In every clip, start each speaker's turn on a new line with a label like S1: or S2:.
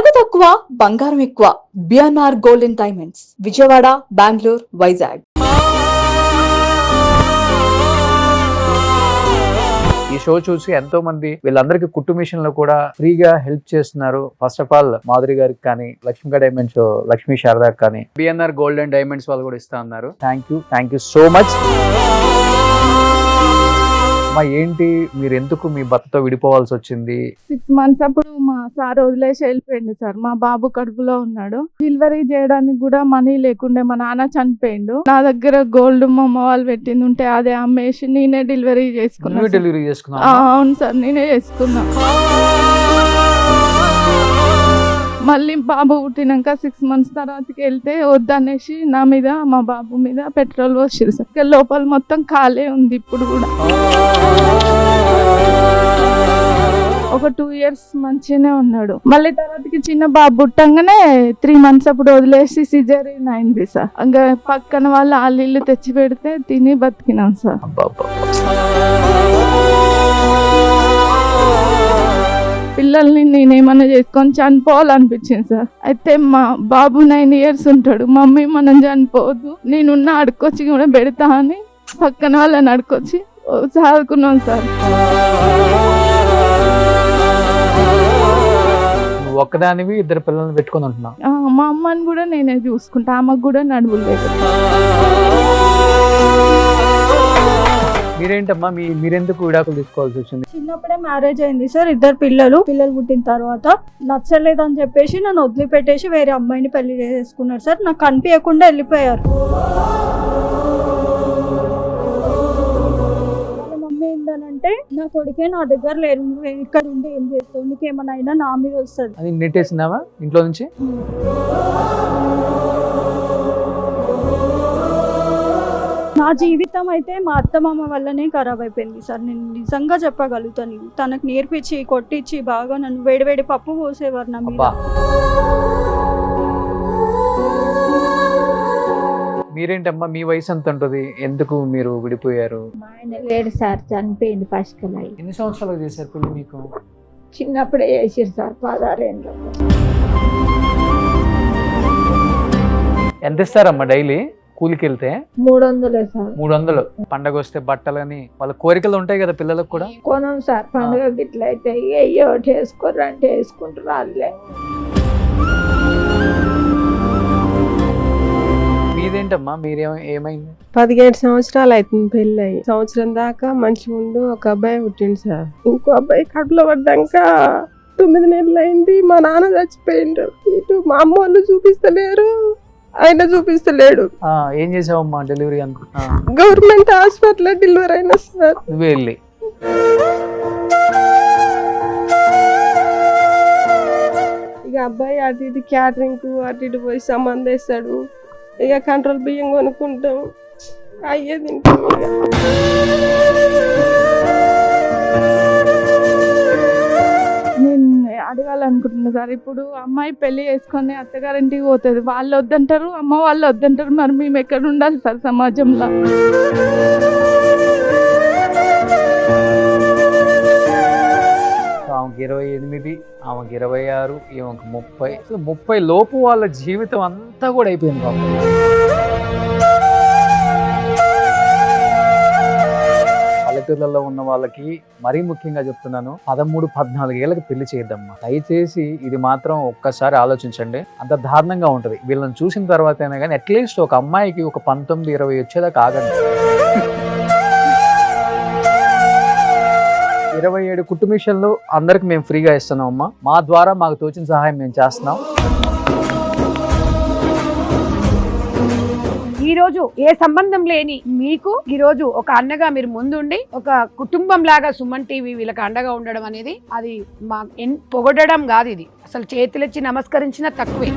S1: నగదు తక్కువ బంగారం ఎక్కువ. BNR golden diamonds, Vijayawada, Bengaluru, Vizag.
S2: ఈ షో చూసి ఎంతో మంది వీళ్ళందరికీ కుట్టు మిషన్ లో కూడా ఫ్రీగా హెల్ప్ చేస్తున్నారు. ఫస్ట్ ఆఫ్ ఆల్ మాధురి గారికి కానీ, లక్ష్మీ డైమండ్స్ లక్ష్మీ శారదా కానీ, బిఎన్ఆర్ గోల్డెన్ డైమండ్స్ వాళ్ళు కూడా ఇస్తా ఉన్నారు. Thank you so much. మా ఏంటి మీరు ఎందుకు మీ భర్తతో విడిపోవాల్సి వచ్చింది?
S3: 6 months అప్పుడు మా సార్ వదిలేసి వెళ్ళిపోయిండు సార్. మా బాబు కడుపులో ఉన్నాడు. డెలివరీ చేయడానికి కూడా మనీ లేకుండే. మా నాన్న చనిపోయిండు. నా దగ్గర గోల్డ్ మా అమ్మ వాళ్ళు పెట్టింది ఉంటే అదే అమ్మేసి నేనే డెలివరీ చేసుకున్నా. అవును సార్, నేనే చేసుకున్నా. మళ్ళీ బాబు పుట్టినాక 6 months తర్వాతకి వెళ్తే వద్దనేసి నా మీద మా బాబు మీద పెట్రోల్ పోసిరు సార్. లోపల మొత్తం ఖాళీ ఉంది ఇప్పుడు కూడా. ఒక 2 years మంచిగానే ఉన్నాడు. మళ్ళీ తర్వాతకి చిన్న బాబు పుట్టంగానే 3 months అప్పుడు వదిలేసి సిజేరియన్ అయింది సార్. ఇంకా పక్కన వాళ్ళు ఇల్లు తెచ్చి పెడితే తిని బతికినాం సార్. పిల్లల్ని నేనేమన్నా చేసుకొని చనిపోవాలనిపించింది సార్. అయితే మా బాబు 9 years ఉంటాడు. మమ్మీ మనం చనిపోవద్దు, నేనున్న అడుకొచ్చి కూడా పెడతా అని పక్కన వాళ్ళని అడుకొచ్చి చదువుకున్నాం సార్.
S2: ఒక్కదానివి 2 పిల్లల్ని పెట్టుకుని ఉంటున్నా.
S3: మా అమ్మని కూడా నేనే చూసుకుంటా. ఆమెకు కూడా నడుములు లేదు.
S2: మీరేంటమ్మా మీరెందుకు విడాకులు తీసుకోవాల్సి వచ్చింది?
S4: చిన్నప్పుడే మ్యారేజ్ అయింది సార్. 2 పిల్లలు పుట్టిన తర్వాత నచ్చలేదని చెప్పేసి నన్ను వదిలిపెట్టేసి వేరే అమ్మాయిని పెళ్లి చేసుకున్నారు సార్. నాకు కనిపించకుండా వెళ్ళిపోయారు. వాళ్ళ మమ్మీ ఏంటనంటే, నా కొడుకే నా దగ్గర లేరు, నువ్వు ఇక్కడ ఉండి ఏం చేస్తావు, నీకేమన్నా అయినా నా మీద వస్తుంది
S2: అది నెట్టేసినావా ఇంట్లో నుంచి?
S4: నా జీవితం అయితే మా అత్తమామ వల్లనే ఖరాబ్ అయిపోయింది సార్. నేను నిజంగా చెప్పగలుగుతాను. తనకు నేర్పించి కొట్టించి బాగా నన్ను వేడివేడి పప్పు పోసేవారు నా మీద.
S2: మీరేంటమ్మా మీ వయసు ఎంత ఉంటుంది? ఎందుకు మీరు విడిపోయారు?
S5: మా ఆయన లేడు సార్, చనిపోయింది పసికలై.
S2: ఎన్ని సంవత్సరాలు చేశారు పెళ్లి మీకు?
S5: చిన్నప్పుడే చేసారు సార్, 16 ఏళ్ళు.
S2: ఎంత ఇస్తారమ్మా డైలీ కూలికి వెళ్తే?
S5: 300 సార్.
S2: 300. పండగ వస్తే బట్టలని వాళ్ళ కోరికలు ఉంటాయి కదా పిల్లలకు కూడా.
S5: కొనం సార్ పండుగ గిట్ల అయితే అయ్యో వేసుకోర్రు అంటే వేసుకుంటారు వాళ్ళే.
S2: మీదేంటమ్మా ఏమైంది?
S6: 17 సంవత్సరాలు అవుతుంది పెళ్ళి అయ్యి. సంవత్సరం దాకా మంచిగా ఉండు. ఒక అబ్బాయి పుట్టిండు సార్. ఇంకో అబ్బాయి కడుపులో పడ్డాక 9 నెలలు అయింది. మా నాన్న చచ్చిపోయిండు. ఇటు మా అమ్మ వాళ్ళు చూపిస్తలేరు, ఆయన చూపిస్తలేడు.
S2: ఏం చేసావమ్మా డెలివరీ?
S6: గవర్నమెంట్ హాస్పిటల్ డెలివరీ అయినా సార్.
S2: నువ్వే వెళ్ళి
S6: ఇక అబ్బాయి అటు ఇటు క్యాటరింగ్ అటు ఇటు పోయి సంబంధం వేస్తాడు. ఇక కంట్రోల్ బియ్యం కొనుక్కుంటాం, అయ్యే తింటాం.
S3: నేను అడగాలనుకుంటున్నా సార్, ఇప్పుడు అమ్మాయి పెళ్లి చేసుకొని అత్తగారింటికి పోతుంది, వాళ్ళు వద్దంటారు, అమ్మ వాళ్ళు వద్దంటారు, మరి మేము ఎక్కడ ఉండాలి సార్ సమాజంలో?
S2: ఆమెకి 28, ఆమెకి 26, ఈమెకి 30 లోపు వాళ్ళ జీవితం అంతా కూడా అయిపోయింది పాపం. పల్లెటూర్లలో ఉన్న వాళ్ళకి మరీ ముఖ్యంగా చెప్తున్నాను, 13-14 ఏళ్ళకి పెళ్లి చేయద్దమ్మా దయచేసి. ఇది మాత్రం ఒక్కసారి ఆలోచించండి. అంత దారుణంగా ఉంటది. వీళ్ళని చూసిన తర్వాత అయినా కానీ అట్లీస్ట్ ఒక అమ్మాయికి ఒక 19-20 వచ్చేదాకా ఆగండి. 27 కుట్టు మిషన్లు అందరికి మేము ఫ్రీగా ఇస్తున్నాం అమ్మా. మా ద్వారా మాకు తోచిన సహాయం మేము చేస్తున్నాం.
S7: ఈ రోజు ఏ సంబంధం లేని మీకు ఈ రోజు ఒక అన్నగా మీరు ముందుండి ఒక కుటుంబం లాగా సుమన్ టీవీ వీళ్ళకి అండగా ఉండడం అనేది అది మా పొగడడం కాదు, ఇది అసలు చేతులెచ్చి నమస్కరించిన తక్కువే.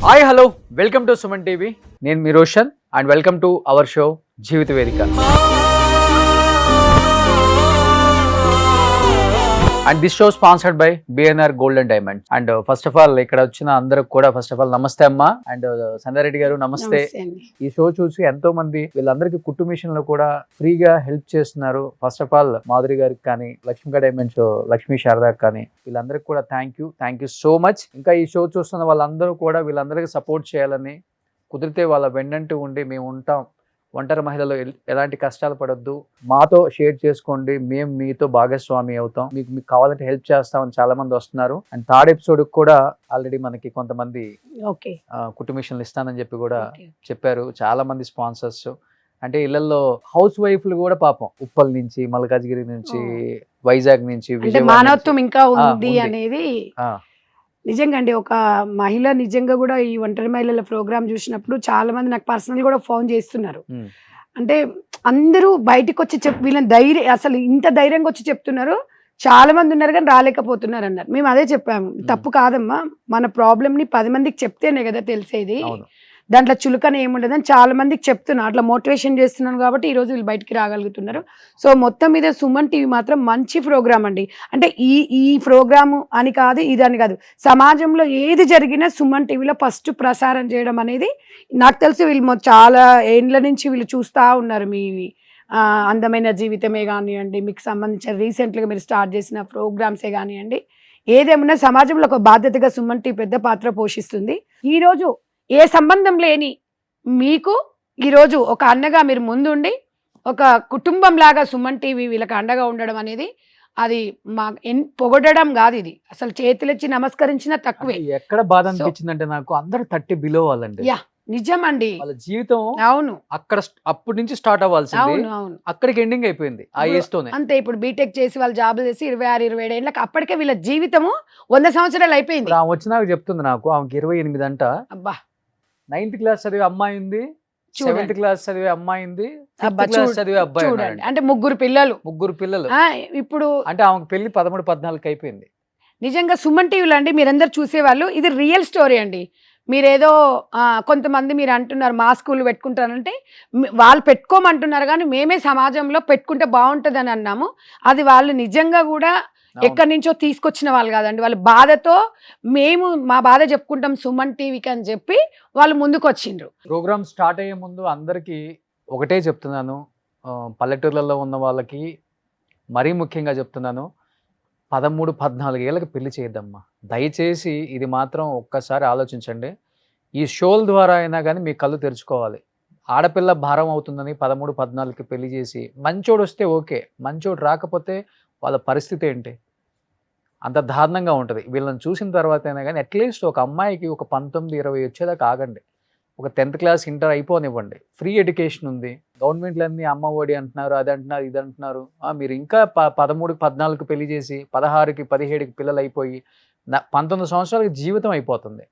S2: Hi hello, welcome to Suman TV. నేను మీ Roshan and welcome to our show Jeevitha Vedika. And this show sponsored by BNR gold and diamonds. And first of all ఇక్కడ వచ్చిన అందరికి కూడా ఫస్ట్ ఆఫ్ ఆల్ నమస్తే అమ్మా. అండ్ సంధ్యారెడ్డి గారు నమస్తే. ఈ షో చూసి ఎంతో మంది వీళ్ళందరికీ కుట్టు మిషన్ లో కూడా ఫ్రీగా హెల్ప్ చేస్తున్నారు. ఫస్ట్ ఆఫ్ ఆల్ మాధురి గారికి కానీ, లక్ష్మీ డైమండ్స్ లక్ష్మీ శారదా కానీ వీళ్ళందరికీ కూడా థ్యాంక్ యూ సో మచ్. ఇంకా ఈ షో చూస్తున్న వాళ్ళందరూ కూడా వీళ్ళందరికీ సపోర్ట్ చేయాలని, కుదిరితే వాళ్ళ వెన్నంటూ ఉండి మేము ఉంటాం, ఒంటరి మహిళలు ఎలాంటి కష్టాలు పడొద్దు, మాతో షేర్ చేసుకోండి, మేము మీతో భాగస్వామి అవుతాం, మీకు కావాలంటే హెల్ప్ చేస్తామని చాలా మంది వస్తున్నారు. అండ్ థర్డ్ ఎపిసోడ్ కూడా ఆల్రెడీ మనకి కొంతమంది కుట్టు మిషన్లు ఇస్తానని చెప్పి కూడా చెప్పారు. చాలా మంది స్పాన్సర్స్ అంటే ఇళ్లలో హౌస్ వైఫ్లు కూడా పాపం ఉప్పల్ నుంచి, మల్కాజ్గిరి నుంచి, వైజాగ్ నుంచి,
S7: మానవత్వం ఇంకా ఉంది అనేది నిజంగా అండి. ఒక మహిళ నిజంగా కూడా ఈ ఒంటరి మహిళల ప్రోగ్రామ్ చూసినప్పుడు చాలా మంది నాకు పర్సనల్ కూడా ఫోన్ చేస్తున్నారు. అంటే అందరూ బయటకు వచ్చి వీళ్ళని ధైర్యం, అసలు ఇంత ధైర్యంగా వచ్చి చెప్తున్నారు. చాలా మంది ఉన్నారు కానీ రాలేకపోతున్నారు అన్నారు. మేము అదే చెప్పాము, తప్పు కాదమ్మా, మన ప్రాబ్లమ్ని 10 మందికి చెప్తేనే కదా తెలిసేది, దాంట్లో చులకన ఏముండదని చాలా మందికి చెప్తున్నా, అట్లా మోటివేషన్ చేస్తున్నాను కాబట్టి ఈరోజు వీళ్ళు బయటికి రాగలుగుతున్నారు. సో మొత్తం మీద సుమన్ టీవీ మాత్రం మంచి ప్రోగ్రామ్ అండి. అంటే ఈ ప్రోగ్రాము అని కాదు, ఇదని కాదు, సమాజంలో ఏది జరిగినా సుమన్ టీవీలో ఫస్ట్ ప్రసారం చేయడం అనేది నాకు తెలిసి వీళ్ళు చాలా ఏండ్ల నుంచి వీళ్ళు చూస్తూ ఉన్నారు. మీ అందమైన జీవితమే కానివ్వండి, మీకు సంబంధించిన రీసెంట్గా మీరు స్టార్ట్ చేసిన ప్రోగ్రామ్సే కానివ్వండి, ఏదేమన్నా సమాజంలో ఒక బాధ్యతగా సుమన్ టీవీ పెద్ద పాత్ర పోషిస్తుంది. ఈరోజు ఏ సంబంధం లేని మీకు ఈరోజు ఒక అన్నగా మీరు ముందుండి ఒక కుటుంబం లాగా సుమన్ టీవీ వీళ్ళకి అండగా ఉండడం అనేది అది మా పొగడడం కాదు, ఇది అసలు చేతులెచ్చి నమస్కరించిన తక్కువే.
S2: ఎక్కడ బాధ అనిపించిందంటే నాకు అందరూ 30 బిలో వాళ్ళండి.
S7: యా నిజమండి, వాళ్ళ
S2: జీవితం
S7: అవును అక్కడ
S2: అప్పటి నుంచి స్టార్ట్ అవ్వాల్సింది,
S7: అవును
S2: అక్కడికి ఎండింగ్ అయిపోయింది ఆ ఏజ్ తోనే.
S7: అంతే, ఇప్పుడు బీటెక్ చేసి వాళ్ళు జాబ్ చేసి 26-27 ఏళ్ళకి అప్పటికే వీళ్ళ జీవితము 100 సంవత్సరాలు అయిపోయింది.
S2: ఆమె వచ్చినాక చెప్తుంది నాకు, ఆమెకి 28 అంట.
S7: అబ్బా,
S2: 9th క్లాస్ చదివే అమ్మాయి ఉంది, 7th క్లాస్ చదివే అమ్మాయి ఉంది, 5th క్లాస్ చదివే అబ్బాయి
S7: చూడండి. అంటే ముగ్గురు పిల్లలు ఇప్పుడు
S2: అంటే ఆమెకు పెళ్లి 13-14 అయిపోయింది.
S7: నిజంగా సుమన్ టీవీలో అండి మీరందరూ చూసేవాళ్ళు, ఇది రియల్ స్టోరీ అండి. మీరేదో కొంతమంది మీరు అంటున్నారు మా స్కూల్ పెట్టుకుంటారంటే, వాళ్ళు పెట్టుకోమంటున్నారు కానీ మేమే సమాజంలో పెట్టుకుంటే బాగుంటుంది అని అన్నాము. అది వాళ్ళు నిజంగా కూడా ఎక్కడి నుంచో తీసుకొచ్చిన వాళ్ళు కాదండి, వాళ్ళ బాధతో మేము మా బాధ చెప్పుకుంటాం సుమన్ టీవీకి అని చెప్పి వాళ్ళు ముందుకు వచ్చిండ్రు.
S2: ప్రోగ్రామ్ స్టార్ట్ అయ్యే ముందు అందరికీ ఒకటే చెప్తున్నాను, పల్లెటూర్లలో ఉన్న వాళ్ళకి మరీ ముఖ్యంగా చెప్తున్నాను, 13-14 ఏళ్ళకి పెళ్లి చేయొద్దమ్మా. దయచేసి ఇది మాత్రం ఒక్కసారి ఆలోచించండి. ఈ షోల ద్వారా అయినా కానీ మీ కళ్ళు తెరుచుకోవాలి. ఆడపిల్ల భారం అవుతుందని 13-14కి పెళ్లి చేసి మంచోడు వస్తే ఓకే, మంచోడు రాకపోతే వాళ్ళ పరిస్థితి ఏంటి? అంత దారుణంగా ఉంటుంది. వీళ్ళని చూసిన తర్వాత అయినా కానీ అట్లీస్ట్ ఒక అమ్మాయికి ఒక 19-20 వచ్చేదాకా ఆగండి. ఒక 10th క్లాస్ ఇంటర్ అయిపోనివ్వండి. ఫ్రీ ఎడ్యుకేషన్ ఉంది. గవర్నమెంట్లన్నీ అమ్మ ఒడి అంటున్నారు, అది అంటున్నారు, ఇది అంటున్నారు. మీరు ఇంకా 13-14కి పెళ్లి చేసి 16-17కి పిల్లలు అయిపోయి 19 సంవత్సరాలకి జీవితం అయిపోతుంది.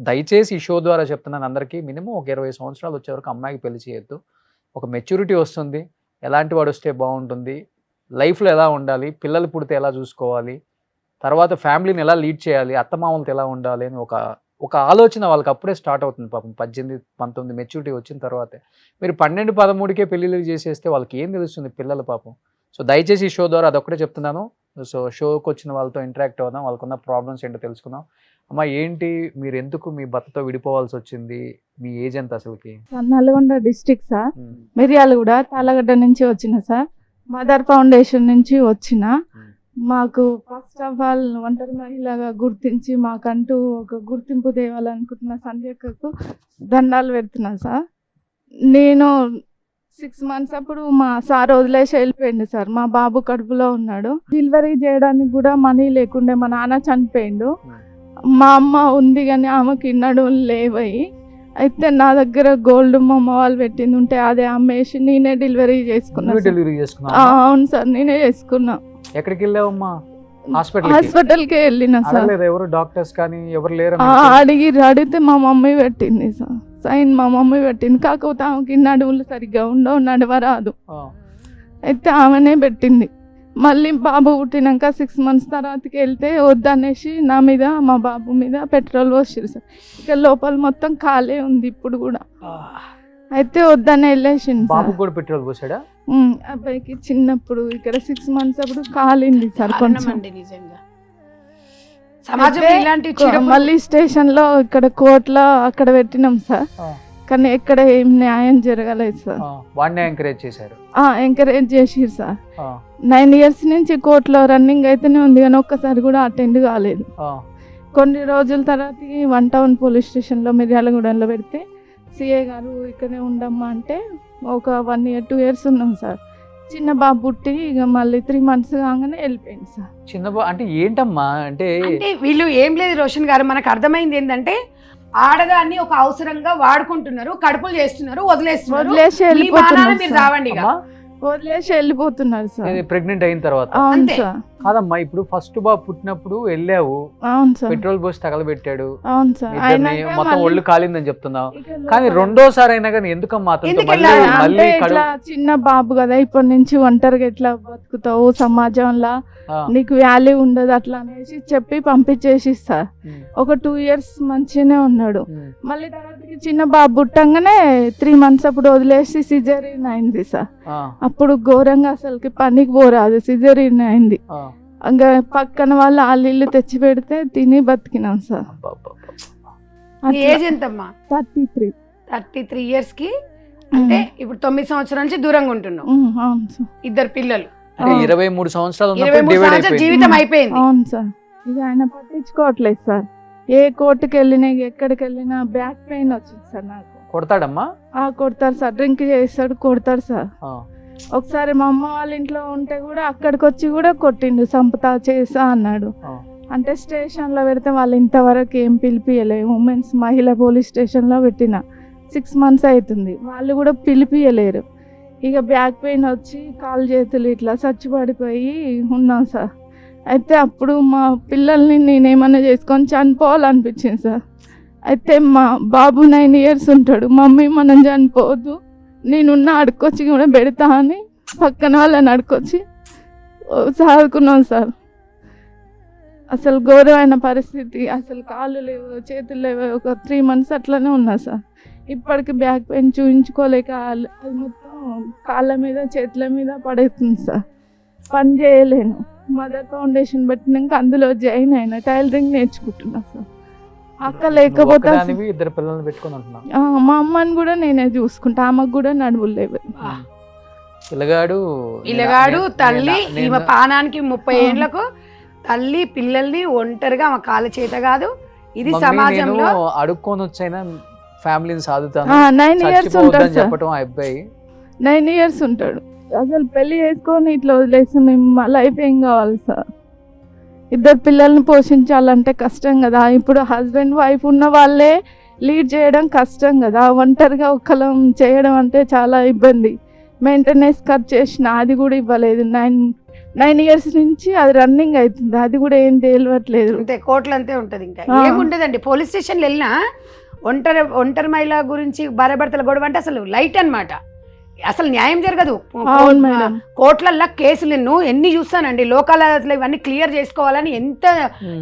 S2: దయచేసి ఈ షో ద్వారా చెప్తున్నాను అందరికీ, మినిమం ఒక 20 సంవత్సరాలు వచ్చే వరకు అమ్మాయికి పెళ్లి చేయొద్దు. ఒక మెచ్యూరిటీ వస్తుంది, ఎలాంటి వాడు వస్తే బాగుంటుంది, లైఫ్లో ఎలా ఉండాలి, పిల్లలు పుడితే ఎలా చూసుకోవాలి, తర్వాత ఫ్యామిలీని ఎలా లీడ్ చేయాలి, అత్తమామలతో ఎలా ఉండాలి అని ఒక ఆలోచన వాళ్ళకి అప్పుడే స్టార్ట్ అవుతుంది. పాపం 18-19 మెచ్యూరిటీ వచ్చిన తర్వాతే. మీరు 12-13కే పెళ్ళిళ్ళు చేసేస్తే వాళ్ళకి ఏం తెలుస్తుంది పిల్లలు పాపం. సో దయచేసి ఈ షో ద్వారా అదొక్కటే చెప్తున్నాను. సో షోకి వచ్చిన వాళ్ళతో ఇంటరాక్ట్ అవుదాం, వాళ్ళకున్న ప్రాబ్లమ్స్ ఏంటో తెలుసుకుందాం. అమ్మ ఏంటి, మీరు ఎందుకు మీ భర్తతో విడిపోవాల్సి వచ్చింది, మీ ఏజ్ ఎంత అసలుకి?
S3: నల్గొండ డిస్ట్రిక్ట్ సార్, మిర్యాలగూడ తాళగడ్డ నుంచి వచ్చిన సార్. మదర్ ఫౌండేషన్ నుంచి వచ్చిన. మాకు ఫస్ట్ ఆఫ్ ఆల్ ఒంటరి మహిళగా గుర్తించి మాకంటూ ఒక గుర్తింపు తేవాలనుకుంటున్న సంధ్యక్కకు దండాలు పెడుతున్నా సార్. నేను 6 months అప్పుడు మా సార్ వదిలేసి వెళ్ళిపోయిండు సార్. మా బాబు కడుపులో ఉన్నాడు. డెలివరీ చేయడానికి కూడా మనీ లేకుండే, మా నాన్న చనిపోయిండు. మా అమ్మ ఉంది కానీ ఆమెకి నడుములు లేవయి. అయితే నా దగ్గర గోల్డ్ మా అమ్మ వాళ్ళు పెట్టింది ఉంటే అదే అమ్మేసి నేనే డెలివరీ చేసుకున్నా. అవును సార్, నేనే చేసుకున్నా.
S2: ఎక్కడికి వెళ్ళావమ్మా?
S3: హాస్పిటల్కి వెళ్ళిన సార్.
S2: ఎవరు డాక్టర్స్ కానీ ఎవరు లేరు?
S3: అడిగితే మా మమ్మీ పెట్టింది సార్, సైన్ మా మమ్మీ పెట్టింది. కాకపోతే ఆమెకి నడువులు సరిగ్గా ఉండవు, నడవరాదు. అయితే ఆమెనే పెట్టింది. మళ్ళీ బాబు పుట్టినాక 6 months తర్వాతకి వెళ్తే వద్దనేసి నా మీద మా బాబు మీద పెట్రోల్ పోసిరు సార్. ఇక లోపల మొత్తం ఖాళీ ఉంది ఇప్పుడు కూడా. అయితే వద్దనే వెళ్ళేసింది.
S2: బాబు కూడా పెట్రోల్ పోసాడా?
S3: అబ్బాయికి చిన్నప్పుడు ఇక్కడ 6 months అప్పుడు కాలింది సార్ కొంచెం.
S7: దారుణమండి నిజంగా. సమాజంలో
S3: అయితే
S7: ఇలాంటి చెడు
S3: మళ్ళీ స్టేషన్ లో ఇక్కడ కోర్టులో అక్కడ పెట్టినాం సార్,
S2: ఆ,
S3: కానీ ఎక్కడ ఏం న్యాయం జరగలేదు సార్.
S2: ఆ, వాడినే ఎంకరేజ్ చేశారు.
S3: ఎంకరేజ్ చేసిరు సార్.
S2: ఆ,
S3: 9 years నుంచి కోర్టులో రన్నింగ్ అయితేనే ఉంది, కానీ ఒక్కసారి కూడా అటెండ్ కాలేదు.
S2: ఆ,
S3: కొన్ని రోజుల తర్వాత 1 town పోలీస్ స్టేషన్లో మిర్యాలగూడెంలో పెడితే సిఏ గారు ఇక్కడే ఉండమ్మా అంటే ఒక 1 year 2 years ఉన్నాం సార్. చిన్న బాబు పుట్టి ఇక మళ్ళీ 3 months కాగానే వెళ్ళిపోయింది సార్.
S2: అంటే ఏంటమ్మా అంటే
S7: అంటే వీళ్ళు ఏం లేదు రోషన్ గారు, మనకు అర్థమైంది ఏంటంటే ఆడదాన్ని ఒక అవసరంగా వాడుకుంటున్నారు, కడుపులు చేస్తున్నారు, వదిలేస్తున్నారు.
S3: వదిలేసి
S7: మీ
S3: వెళ్ళిపోతున్నారు
S7: బాణాలు మీరు
S3: సార్.
S7: చావండి ఇక.
S3: వదిలేసి వెళ్ళిపోతున్నారు సార్.
S2: ప్రెగ్నెంట్ అయిన తర్వాత
S3: అవును
S7: అంతే.
S3: సార్.
S2: కాదమ్మా, ఇప్పుడు ఫస్ట్ బాబు పుట్టినప్పుడు వెళ్ళావు,
S3: అవును సార్.
S2: పెట్రోల్ పోసి తగలబెట్టాడు,
S3: అవును సార్.
S2: ఇద్దరిని
S3: అయినాక
S2: మొత్తం
S3: మళ్ళీ
S2: ఒళ్ళు కాలిందని చెప్తున్నావు.
S3: ఇక
S2: కానీ
S3: లోపల-
S2: రెండోసారి అయినా కానీ ఎందుకమ్మా అతనితో
S7: ఎందుకు
S2: మళ్ళీ
S7: వెళ్ళాలి?
S2: మళ్ళీ
S3: అంటే ఇట్లా చిన్న బాబు కదా, ఇప్పటి నుంచి ఒంటరిగా ఎట్లా బతుకుతావు సమాజంలో,
S2: ఆ,
S3: నీకు వాల్యూ ఉండదు అట్లా అనేసి చెప్పి పంపించేసి సార్.
S2: ఉమ్,
S3: ఒక 2 years మంచిగానే ఉన్నాడు.
S2: ఉమ్,
S3: మళ్ళీ తర్వాతకి చిన్న బాబు పుట్టంగానే 3 months అప్పుడు వదిలేసి సిజరీన్ అయింది సార్.
S2: ఆ,
S3: అప్పుడు ఘోరంగా అసలుకి పనికి పోరాదు, సిజరీన్ అయింది.
S2: ఆ,
S3: ఇంకా పక్కన వాళ్ళు ఇల్లు తెచ్చి పెడితే తిని బతికినాం సార్.
S2: అబ్బబ్బబ్బ.
S7: మీ ఏజ్ ఎంతమ్మా?
S3: 33.
S7: 33 years కి అంటే ఇప్పుడు 9 సంవత్సరాల నుంచి దూరంగా ఉంటున్నాం.
S3: అవును సార్.
S7: 2 పిల్లలు,
S2: అంటే 23 సంవత్సరాలు ఉన్నప్పుడు
S7: 23
S2: డివైడ్
S7: సంవత్సరాల
S2: అయిపోయింది.
S7: జీవితం అయిపోయింది.
S3: అవును సార్. ఇక ఆయన పట్టించుకోవట్లేదు సార్. ఏ కోర్టుకి వెళ్ళినా ఎక్కడికి వెళ్ళినా బ్యాక్ పెయిన్ వచ్చింది సార్ నాకు.
S2: కొడతాడమ్మా.
S3: కొడతారు సార్, డ్రింక్ చేస్తాడు, కొడతారు సార్.
S2: ఆ,
S3: ఒకసారి మా అమ్మ వాళ్ళ ఇంట్లో ఉంటే కూడా అక్కడికి వచ్చి కూడా కొట్టిండు, సంపతా చేసా అన్నాడు.
S2: ఆ,
S3: అంటే స్టేషన్లో పెడితే వాళ్ళు ఇంతవరకు ఏం పిలిపియలేదు. ఉమెన్స్ మహిళా పోలీస్ స్టేషన్లో పెట్టిన 6 months అవుతుంది, వాళ్ళు కూడా పిలిపియలేరు. ఇక బ్యాక్ పెయిన్ వచ్చి కాలు చేతులు ఇట్లా చచ్చిపడిపోయి ఉన్నాం సార్. అయితే అప్పుడు మా పిల్లల్ని నేనేమన్నా చేసుకొని చనిపోవాలనిపించింది సార్. అయితే మా బాబు 9 years ఉంటాడు, మమ్మీ మనం చనిపోవద్దు, నేనున్న అడుక్కొచ్చి కూడా పెడతా అని పక్కన వాళ్ళని అడుక్కొచ్చి సాదుకున్నాం సార్. అసలు ఘోరమైన పరిస్థితి, అసలు కాళ్ళు లేవు, చేతులు లేవు. ఒక 3 months అట్లనే ఉన్నా సార్. ఇప్పటికి బ్యాక్ పెయిన్ చూపించుకోలేక అది మొత్తం కాళ్ళ మీద చేతుల మీద పడేస్తుంది సార్. పని చేయలేను. మదర్ ఫౌండేషన్ పెట్టినాక అందులో జాయిన్ అయినా, టైలరింగ్ నేర్చుకుంటున్నా సార్. అక్క లేకపోతే
S2: నువ్వు ఒక్కదానివి, 2 పిల్లల్ని పెట్టుకొని ఉంటున్నావు.
S3: మా అమ్మని కూడా నేనే చూసుకుంటా, ఆమెకు కూడా నడువులు లేవు.
S2: పిల్లగాడు
S7: పిల్లగాడు తల్లి,
S2: నేను-
S7: ఈమె పానానికి 30 ఏళ్లకు తల్లి పిల్లల్ని ఒంటరిగా ఆమె కాళ్ళ చేత కాదు. ఇది
S2: మమ్మీ,
S7: సమాజంలో
S2: నేను అడుక్కొని వచ్చైనా ఫ్యామిలీని సాదుతాను,
S3: 9 years ఉంటాడు
S2: చచ్చిపోవద్దని
S3: సార్.
S2: చెప్పటం ఆ అబ్బాయి.
S3: 9 years ఉంటాడు. అసలు పెళ్లి చేసుకొని ఇట్లా వదిలేసి మేము మా లైఫ్ ఏం కావాలి సార్? 2 పిల్లల్ని పోషించాలంటే కష్టం కదా. ఇప్పుడు హస్బెండ్ వైఫ్ ఉన్న వాళ్ళే లీడ్ చేయడం కష్టం కదా, ఒంటరిగా ఒక్కలం చేయడం అంటే చాలా ఇబ్బంది. మెయింటెనెన్స్ ఖర్చు చేసిన అది కూడా ఇవ్వలేదు. 9 years నుంచి అది రన్నింగ్ అవుతుంది, అది కూడా ఏం తేలవట్లేదు.
S7: అంతే, కోట్లు అంతే ఉంటది. ఇంకా
S3: ఆ.
S7: ఏముంటదండి, పోలీస్ స్టేషన్లు వెళ్ళినా ఒంటరి మహిళ గురించి భార్యాభర్తల గొడవ అంటే అసలు లైట్ అన్నమాట. అసలు న్యాయం జరగదు.
S3: అవును మేడం.
S7: కోర్టులల్లో కేసులు ఎన్ని చూస్తానండి, లోకాల ఇవన్నీ క్లియర్ చేసుకోవాలని ఎంత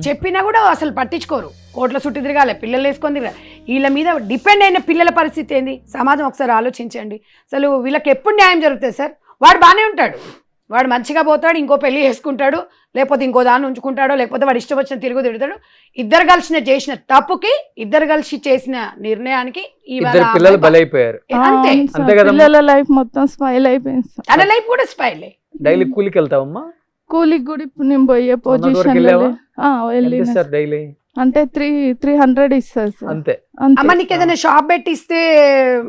S7: చెప్పినా కూడా అసలు పట్టించుకోరు. కోట్ల చుట్టూ తిరగాలి, పిల్లలు వేసుకొని తిరగాలి. వీళ్ళ మీద డిపెండ్ అయిన పిల్లల పరిస్థితి ఏంది? సమాజం ఒకసారి ఆలోచించండి. అసలు వీళ్ళకి ఎప్పుడు న్యాయం జరుగుతుంది సార్? వాడు బాగానే ఉంటాడు, వాడు మంచిగా పోతాడు, ఇంకో పెళ్లి చేసుకుంటాడు, లేకపోతే ఇంకో దాన్ని ఉంచుకుంటాడో, లేకపోతే వాడు ఇష్టం వచ్చిన తిరుగు తిడతాడు. ఇద్దరు కలిసి చేసిన తప్పుకి, ఇద్దరు కలిసి చేసిన నిర్ణయానికి
S2: ఇద్దరు పిల్లలు బలైపోయారు.
S7: అంతే.
S3: అవును సార్.
S2: అంతే కదమ్మా?
S3: పిల్లల లైఫ్ మొత్తం స్మైల్ అయిపోయింది సార్.
S7: తన లైఫ్ కూడా స్పైల్.
S2: డైలీ కూలికి వెళ్తావమ్మా?
S3: కూలికి కూడా ఇప్పుడు నేను పోయే
S2: వరకు
S3: పొజిషన్
S2: వెళ్ళావా?
S3: వెళ్ళిన
S2: సార్ డైలీ
S3: అంటే 300 ఇస్తారు సార్.
S2: అంతే.
S3: అంతే.
S7: అమ్మ నీకు ఏదైనా షాప్ పెట్టిస్తే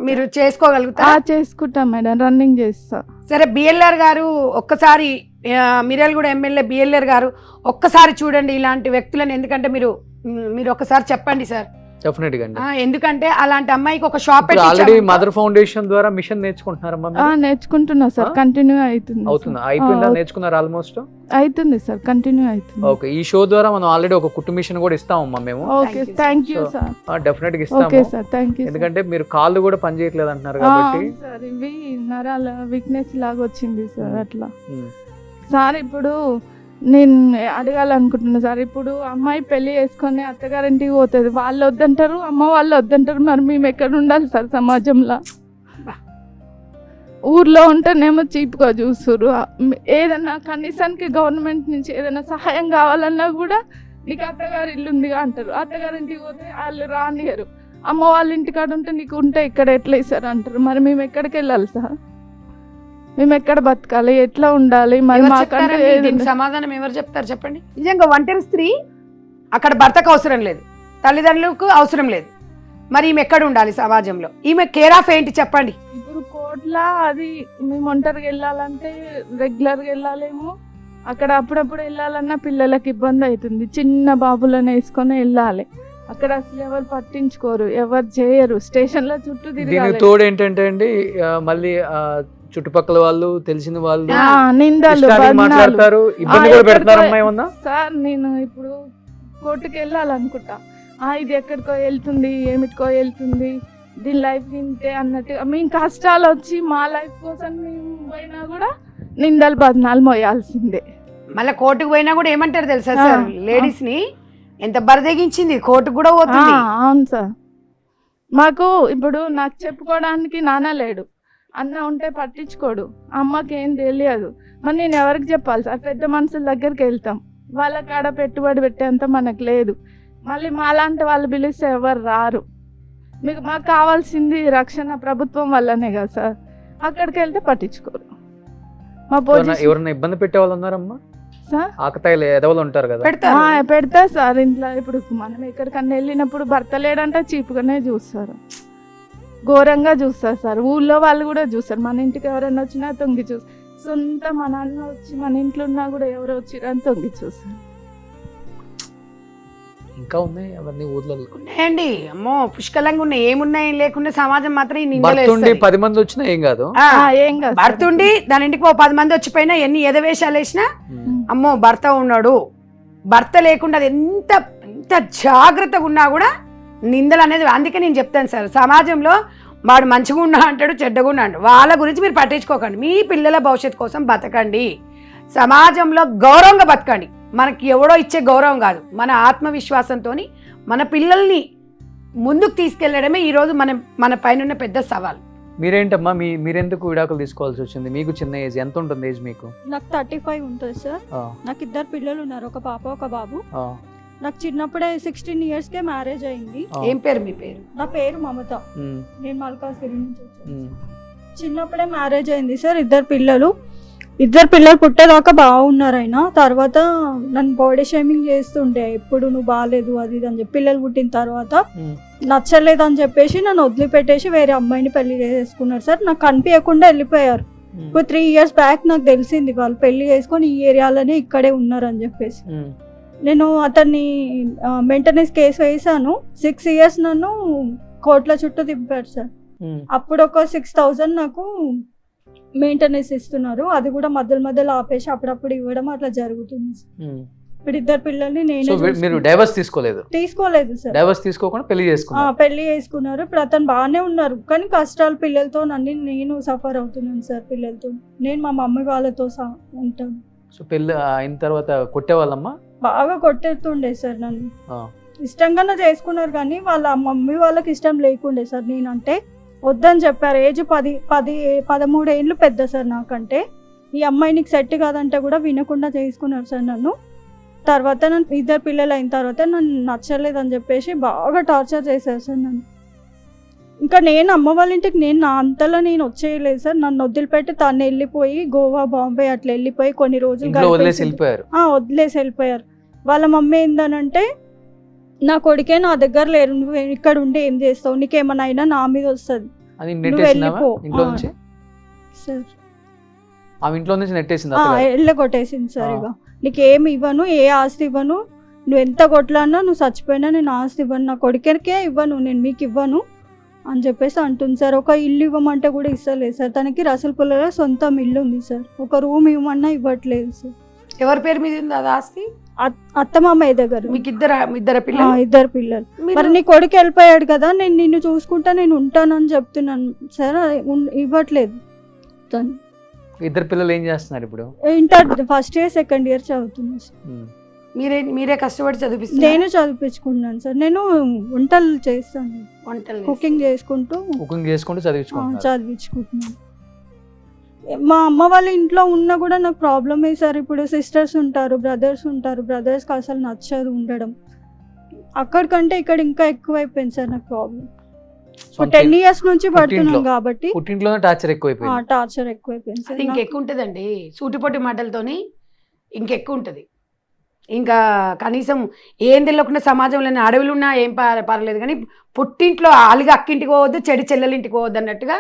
S7: మీరు చేసుకోగలుగుతారా?
S3: చేసుకుంటా మేడం, రన్నింగ్ చేస్తా.
S7: సరే, బిఎల్ఆర్ గారు ఒక్కసారి, మిర్యాలగూడ ఎమ్మెల్యే బిఎల్ఆర్ గారు ఒక్కసారి చూడండి ఇలాంటి వ్యక్తులను. ఎందుకంటే మీరు ఒక్కసారి చెప్పండి సార్.
S2: డెఫినెట్ గా అండి.
S7: ఎందుకంటే అలాంటి అమ్మాయికి ఒక షాప్
S2: ఆల్రెడీ మదర్ ఫౌండేషన్ ద్వారా మిషన్ నేర్చుకుంటున్నారమ్మా మీరు?
S3: నేర్చుకుంటున్నా సార్, కంటిన్యూ అవుతుంది.
S2: అవుతుందా? అయిపోయిందా? నేర్చుకున్నారు ఆల్మోస్ట్?
S3: అవుతుంది సార్, కంటిన్యూ అవుతుంది.
S2: ఓకే, ఈ షో ద్వారా మనం ఆల్రెడీ ఒక కుట్టు మిషన్ కూడా ఇస్తామమ్మా మేము.
S3: Okay, thank you sir.
S2: Definite గా
S3: ఓకే
S2: ఇస్తాము.
S3: Sir, thank you.
S2: ఎందుకంటే మీరు కాళ్ళు కూడా పని చేయట్లేదు అంటున్నారు కాబట్టి.
S3: సార్ ఇవి నరాల వీక్నెస్ లాగా వచ్చింది సార్. అట్లా
S2: ఉమ్.
S3: సార్ ఇప్పుడు నేను అడగాలనుకుంటున్నా సార్, ఇప్పుడు అమ్మాయి పెళ్లి చేసుకొని అత్తగారింటికి పోతుంది, వాళ్ళు వద్దంటారు, అమ్మ వాళ్ళు వద్దంటారు, మరి మేము ఎక్కడ ఉండాలి సార్ సమాజంలో? ఊర్లో ఉంటేనేమో చీప్గా చూస్తురు. ఏదన్నా కనీసానికి గవర్నమెంట్ నుంచి ఏదైనా సహాయం కావాలన్నా కూడా నీకు అత్తగారి ఇల్లు ఉందిగా అంటారు. అత్తగారి ఇంటికి పోతే వాళ్ళు రానియరు. అమ్మ వాళ్ళ ఇంటికాడ ఉంటే నీకు ఉంటే ఇక్కడ ఎట్లా ఇస్తారు అంటారు. మరి మేము ఎక్కడికి వెళ్ళాలి సార్? మేము ఎక్కడ బతకాలి, ఎట్లా ఉండాలి? మరి
S7: ఎవరు
S3: మాకంటే
S7: చెప్తారండి?
S3: ఏదైనా-
S7: దీనికి సమాధానం ఎవరు చెప్తారు చెప్పండి. నిజంగా ఒంటరి స్త్రీ అక్కడ భర్తకు అవసరం లేదు, తల్లిదండ్రులకు అవసరం లేదు, మరి ఈమె ఎక్కడ ఉండాలి సమాజంలో? ఈమె కేర్ ఆఫ్ ఏంటి చెప్పండి.
S3: ఇప్పుడు కోట్ల అది మేము ఒంటరికి వెళ్ళాలంటే రెగ్యులర్గా వెళ్ళాలేమో, అక్కడ అప్పుడప్పుడు వెళ్ళాలన్నా పిల్లలకి ఇబ్బంది అవుతుంది. చిన్న బాబులను వేసుకొని వెళ్ళాలి. అక్కడ అసలు ఎవరు పట్టించుకోరు, ఎవరు చేయరు. స్టేషన్ల చుట్టూ
S2: దీనికి
S3: తిరగాలి.
S2: తోడు ఏంటంటే అండి మళ్ళీ చుట్టుపక్కల వాళ్ళు తెలిసిన వాళ్ళు
S3: నిందలు,
S2: ఇష్టానికి
S3: బదనాలు.
S2: మాట్లాడతారు, ఇబ్బంది కూడా పెడతారు. అమ్మాయి ఉందా
S3: సార్ నేను ఇప్పుడు కోర్టుకి వెళ్ళాలనుకుంటా, ఇది ఎక్కడికో వెళ్తుంది, ఏమిటికో వెళ్తుంది, దీని లైఫ్ ఇంతే అన్నట్టు. మేము కష్టాలు వచ్చి మా లైఫ్ కోసం మేము పోయినా కూడా నిందలు బదనాలు మోయాల్సిందే.
S7: మళ్ళీ కోర్టుకు పోయినా కూడా ఏమంటారు తెలుసా
S3: ఆ,
S7: సార్, లేడీస్ ని ఎంత బరిదెగించింది, కోర్టుకు కూడా పోతుంది.
S3: అవును సార్. మాకు ఇప్పుడు నాకు చెప్పుకోవడానికి నాన్న లేడు, అన్న ఉంటే పట్టించుకోడు, అమ్మకి ఏం తెలియదు. మరి నేను ఎవరికి చెప్పాలి సార్? పెద్ద మనుషుల దగ్గరికి వెళ్తాం, వాళ్ళ కాడ పెట్టుబడి పెట్టేంత మనకు లేదు. మళ్ళీ మాలాంటి వాళ్ళు పిలిస్తే ఎవరు రారు. మాకు కావాల్సింది రక్షణ ప్రభుత్వం వల్లనే కదా సార్. అక్కడికి వెళ్తే పట్టించుకోరు. మా పొజిషన్
S2: ఎవరన్నా ఇబ్బంది పెట్టే వాళ్ళు ఉన్నారమ్మా?
S3: సార్
S2: ఆకతాయిలు ఎదవలు ఉంటారు కదా.
S7: పెడతారు.
S3: పెడతా సార్. ఇంట్లో ఇప్పుడు మనం ఎక్కడికన్నా వెళ్ళినప్పుడు భర్త లేడంటే చీపుగానే చూస్తారు, ఘోరంగా చూస్తారు సార్. ఊళ్ళో వాళ్ళు కూడా చూస్తారు. మన ఇంటికి ఎవరైనా వచ్చినా తొంగి చూస్తారు. సొంత మా నాన్న వచ్చి మన ఇంట్లో ఉన్నా కూడా ఎవరు వచ్చిరని తొంగి చూస్తారు.
S2: ఇంకా ఉన్నాయి అవన్నీ ఊర్లలో.
S7: ఉన్నాయండి, అమ్మో పుష్కలంగా ఉన్నాయి. ఏమున్నాయి లేకుండా సమాజం మాత్రం ఈ నిందలు
S2: భర్త ఉండి
S7: వేస్తది.
S2: 10 మంది వచ్చినా ఏం కాదు.
S7: ఆ,
S3: ఏం కాదు సార్.
S7: భర్త ఉండి దాని ఇంటికి 10 మంది వచ్చిపోయినా ఎన్ని ఎదవేషాలు వేసినా అమ్మో భర్త ఉన్నాడు, భర్త లేకుండా అది ఎంత ఎంత జాగ్రత్తగా ఉన్నా కూడా నిందలు అనేది. అందుకే నేను చెప్తాను సార్, సమాజంలో వాడు మంచిగా ఉన్నా అంటాడు, చెడ్డగా ఉన్నా అంటాడు, వాళ్ళ గురించి మీరు పట్టించుకోకండి. మీ పిల్లల భవిష్యత్తు కోసం బతకండి, సమాజంలో గౌరవంగా బతకండి. మనకి ఎవడో ఇచ్చే గౌరవం కాదు, మన ఆత్మవిశ్వాసంతో మన పిల్లల్ని ముందుకు తీసుకెళ్లడమే ఈరోజు మన పైన ఉన్న పెద్ద సవాల్.
S2: మీరేంటమ్మా మీరెందుకు విడాకులు తీసుకోవాల్సి వచ్చింది? మీకు చిన్న ఏజ్ ఎంత ఉంటుంది? ఏజ్ మీకు?
S4: నాకు 35 ఉంటుంది సార్. నాకు 2 పిల్లలు ఉన్నారు, ఒక పాప ఒక బాబు. నాకు చిన్నప్పుడే 16 ఇయర్స్కే మ్యారేజ్ అయింది.
S7: ఏం పేరు మీ పేరు?
S4: నా పేరు మమత. నేను మల్కాజ్గిరి నుంచి వచ్చాను. చిన్నప్పుడే మ్యారేజ్ అయింది సార్. 2 పిల్లలు పుట్టేదాకా బాగున్నారు. అయినా తర్వాత నన్ను బాడీ షేమింగ్ చేస్తుండే, ఎప్పుడు నువ్వు బాగాలేదు అది ఇది అని చెప్పి. పిల్లలు పుట్టిన తర్వాత నచ్చలేదు అని చెప్పేసి నన్ను వదిలిపెట్టేసి వేరే అమ్మాయిని పెళ్లి చేసుకున్నారు సార్. నాకు కనిపించకుండా వెళ్ళిపోయారు. ఇప్పుడు 3 ఇయర్స్ బ్యాక్ నాకు తెలిసింది వాళ్ళు పెళ్లి చేసుకొని ఈ ఏరియాలోనే ఇక్కడే ఉన్నారు అని చెప్పేసి. నేను అతన్ని మెయింటెనెన్స్ కేసు వేసాను. 6 ఇయర్స్ నన్ను కోట్ల చుట్టూ తిప్పారు సార్. అప్పుడు ఒక 6,000 నాకు మెయింటెనెన్స్ ఇస్తున్నారు. అది కూడా మధ్యలో ఆపేసి అప్పుడప్పుడు ఇవ్వడం అట్లా జరుగుతుంది. ఇప్పుడు 2 పిల్లల్ని
S2: మీరు డైవర్స్ తీసుకోలేదు
S4: సార్.
S2: డైవర్స్ తీసుకోకుండా పెళ్లి చేసుకున్నారు.
S4: పెళ్లి చేసుకున్నారు. ఇప్పుడు అతను బాగానే ఉన్నారు, కానీ కష్టాలు పిల్లలతో అన్ని నేను సఫర్ అవుతున్నాను సార్. పిల్లలతో నేను మా మమ్మీ వాళ్ళతో ఉంటాను.
S2: సో పెళ్లి అయిన తర్వాత కొట్టేవాళ్ళమ్మా?
S4: బాగా కొట్టేస్తుండే సార్ నన్ను. ఇష్టంగానే చేసుకున్నారు కానీ వాళ్ళ మమ్మీ వాళ్ళకి ఇష్టం లేకుండే సార్. నేనంటే వద్దని చెప్పారు. ఏజ్ 13 ఏళ్ళు పెద్ద సార్ నాకంటే. ఈ అమ్మాయి నీకు సెట్ కాదంటే కూడా వినకుండా చేసుకున్నారు సార్ నన్ను. తర్వాత నన్ను 2 పిల్లలు అయిన తర్వాత నన్ను నచ్చలేదని చెప్పేసి బాగా టార్చర్ చేశారు సార్ నన్ను. ఇంకా నేను అమ్మ వాళ్ళ ఇంటికి నా అంతలో నేను వచ్చేయలేదు సార్. నన్ను వదిలిపెట్టి తను వెళ్ళిపోయి గోవా, బాంబే అట్లా వెళ్ళిపోయి కొన్ని రోజులు
S2: వదిలేసి
S4: వెళ్ళిపోయారు. వాళ్ళ మమ్మీ ఏందనంటే, నా కొడుకే నా దగ్గర లేరు, నువ్వు ఇక్కడ ఉండి ఏం చేస్తావు, నీకేమన్నా అయినా నా మీద వస్తుంది, నువ్వు వెళ్ళిపో సార్. వెళ్ళగొట్టేసింది సార్. ఇక నీకేమి ఇవ్వను, ఏ ఆస్తి ఇవ్వను, నువ్వు ఎంత కొట్లాడినా నువ్వు చచ్చిపోయినా నేను ఆస్తి ఇవ్వను, నా కొడుకే ఇవ్వను, నేను మీకు ఇవ్వను అని చెప్పేసి అంటుంది సార్. ఒక ఇల్లు ఇవ్వమంటే కూడా ఇస్తలేదు సార్. తనకి రసల్పుల్లలో సొంతం ఇల్లు ఉంది సార్. ఒక రూమ్ ఇవ్వమన్నా ఇవ్వట్లేదు సార్.
S7: ఎవరి పేరు మీద ఉంది అది ఆస్తి?
S4: అత్తమామయ్య దగ్గర.
S7: మీకు ఇద్దరు పిల్లలు?
S4: 2 పిల్లలు. మరి నీ కొడుకు వెళ్ళిపోయాడు కదా, నేను నిన్ను చూసుకుంటా నేను ఉంటానని చెప్తున్నాను సార్. ఇవ్వట్లేదు తను.
S2: 2 పిల్లలు ఏం చేస్తున్నారు ఇప్పుడు?
S4: Inter first year second year చదువుతున్నాను సార్.
S7: మీరే కష్టపడి చదివిస్తున్నారు?
S4: నేను చదివించుకున్నాను సార్. నేను వంటలు చేస్తాను, కుకింగ్ చేసుకుంటూ
S2: చదివించుకుంటున్నాను.
S4: మా అమ్మ వాళ్ళ ఇంట్లో ఉన్నా కూడా నాకు ప్రాబ్లమే సార్. ఇప్పుడు సిస్టర్స్ ఉంటారు, బ్రదర్స్ ఉంటారు, బ్రదర్స్కి అసలు నచ్చదు ఉండడం. అక్కడికంటే ఇక్కడ ఇంకా ఎక్కువైపోయింది సార్ నాకు ప్రాబ్లం. 10 years నుంచి పడుతున్నాం కాబట్టి
S2: పుట్టింట్లోనే టార్చర్ ఎక్కువైపోయింది.
S4: టార్చర్ ఎక్కువైపోయింది సార్.
S7: అది ఇంకెక్కువ ఉంటుందండి, సూటిపోటి మాటలతోని ఇంకెక్కువ ఉంటుంది. ఇంకా కనీసం ఏం తెలియకుండా సమాజంలోని అడవులు ఉన్నా ఏం పర్లేదు, కానీ పుట్టింట్లో అలిగి అక్కింటికి పోవద్దు, చెడి చెల్లెలింటికి పోవద్దు అన్నట్టుగా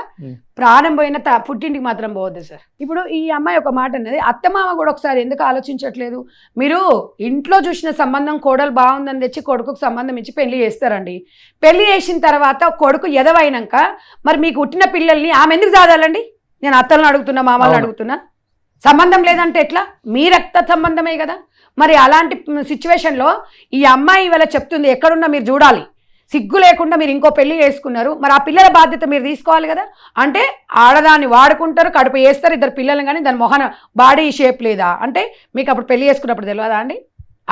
S7: ప్రాణం పోయిన పుట్టింటికి మాత్రం పోవద్దు సార్. ఇప్పుడు ఈ అమ్మాయి ఒక మాట అన్నది, అత్తమామ కూడా ఒకసారి ఎందుకు ఆలోచించట్లేదు? మీరు ఇంట్లో చూసిన సంబంధం కోడలు బాగుందని తెచ్చి కొడుకుకు సంబంధం ఇచ్చి పెళ్లి చేస్తారండి. పెళ్లి చేసిన తర్వాత కొడుకు ఎదవైనాక మరి మీకు పుట్టిన పిల్లల్ని ఆమె ఎందుకు చదవాలండి? నేను అత్తలను అడుగుతున్నా, మామల్ని అడుగుతున్నా. సంబంధం లేదంటే ఎట్లా? మీ రక్త సంబంధమే కదా. మరి అలాంటి సిచ్యువేషన్లో ఈ అమ్మాయి ఇవాళ చెప్తుంది, ఎక్కడున్నా మీరు చూడాలి, సిగ్గు లేకుండా మీరు ఇంకో పెళ్లి చేసుకున్నారు, మరి ఆ పిల్లల బాధ్యత మీరు తీసుకోవాలి కదా. అంటే ఆడదాన్ని వాడుకుంటారు, కడుపు వేస్తారు, 2 పిల్లలు, కానీ దాని మొహన బాడీ షేప్ లేదా అంటే మీకు అప్పుడు పెళ్లి చేసుకున్నప్పుడు తెలియదా అండి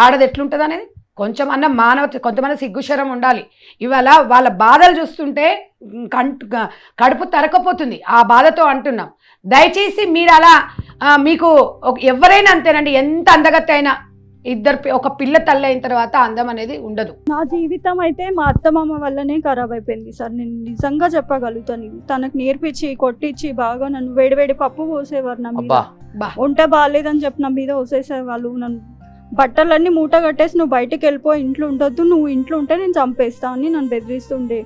S7: ఆడది ఎట్లుంటుంది అనేది? కొంచెం అన్న కొంతమంది సిగ్గుశరం ఉండాలి. ఇవాళ వాళ్ళ బాధలు చూస్తుంటే కడుపు తరకపోతుంది. ఆ బాధతో అంటున్నాం. దయచేసి మీరు అలా మీకు ఎవరైనా అంతేనండి, ఎంత అందగత్తి అయినా ఒక పిల్ల తల్లి అయిన తర్వాత అందం అనేది ఉండదు.
S4: నా జీవితం అయితే మా అత్తమామ వల్లనే ఖరాబ్ అయిపోయింది సార్. నేను నిజంగా చెప్పగలుగుతాను. తనకు నేర్పించి కొట్టించి బాగా నన్ను వేడివేడి పప్పు పోసేవారు నా మీద. వంట బాగాలేదని చెప్పి నా మీద పోసేసేవాళ్ళు. నన్ను బట్టలన్నీ మూట కట్టేసి నువ్వు బయటకు వెళ్ళిపో, ఇంట్లో ఉండొద్దు, నువ్వు ఇంట్లో ఉంటే నేను చంపేస్తా అని నన్ను బెదిరిస్తుండే.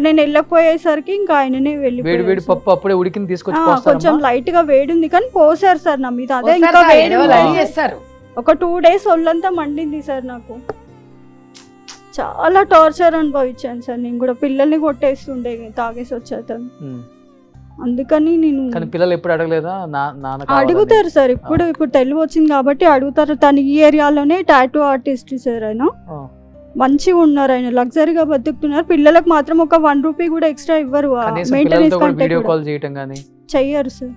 S4: నేను వెళ్ళకపోయేసరికి ఇంకా ఆయననే
S2: వెళ్ళి పప్పు అప్పుడే ఉడికింది తీసుకొచ్చి
S4: కొంచెం లైట్ గా వేడి ఉంది కానీ పోసారు సార్ నా మీద. అదే ఇంకా
S7: చేస్తారు.
S4: ఒక 2 days ఒళ్ళంతా మండింది సార్. నాకు చాలా టార్చర్ అనుభవించాను సార్. నేను కూడా పిల్లల్ని కొట్టేస్తుండే తాగేసి వచ్చేతాను. అందుకని నేను
S2: పిల్లలు ఎప్పుడు అడగలేదా?
S4: అడుగుతారు సార్. ఇప్పుడు తెలివి వచ్చింది కాబట్టి అడుగుతారు. తను ఈ ఏరియాలోనే టాటూ ఆర్టిస్ట్ సార్. ఆయన మంచిగా ఉన్నారు, ఆయన లగ్జరీగా బతుకుతున్నారు. పిల్లలకు మాత్రం ఒక 1 రూపీ కూడా ఎక్స్ట్రా ఇవ్వరు. మెయింటెనెన్స్ చెయ్యరు సార్,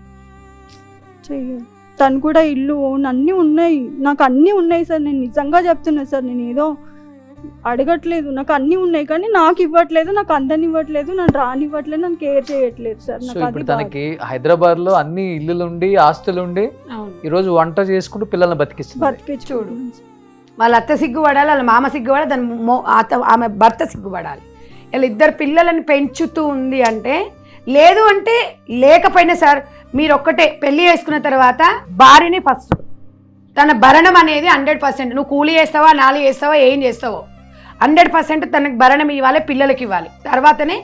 S4: చెయ్యరు. తను కూడా ఇల్లు ఓన్ అన్నీ ఉన్నాయి, నాకు అన్నీ ఉన్నాయి సార్. నేను నిజంగా చెప్తున్నా సార్. నేను ఏదో అడగట్లేదు, నాకు అన్నీ ఉన్నాయి కానీ నాకు ఇవ్వట్లేదు, నాకు అందరిని ఇవ్వట్లేదు, నన్ను రానివ్వట్లేదు, నన్ను కేర్ చేయట్లేదు సార్.
S2: ఇప్పుడు తనకి హైదరాబాద్ లో అన్ని ఇల్లులుండి ఆస్తులుండి ఈ రోజు వంట చేసుకుంటూ పిల్లల్ని బతికిస్తుంది.
S4: చూడు,
S7: వాళ్ళ అత్త సిగ్గుపడాలి, వాళ్ళ మామ సిగ్గుపడాలి, దాని ఆమె భర్త సిగ్గుపడాలి. ఇలా 2 పిల్లలని పెంచుతూ ఉంది అంటే, లేదు అంటే లేకపోయినా సార్ మీరు ఒక్కటే పెళ్లి చేసుకున్న తర్వాత భార్యని ఫస్ట్ తన భరణం అనేది 100%. నువ్వు కూలి చేస్తావా, నాలి చేస్తావా, ఏం చేస్తావో 100% తనకు భరణం ఇవ్వాలి, పిల్లలకి ఇవ్వాలి. తర్వాతనే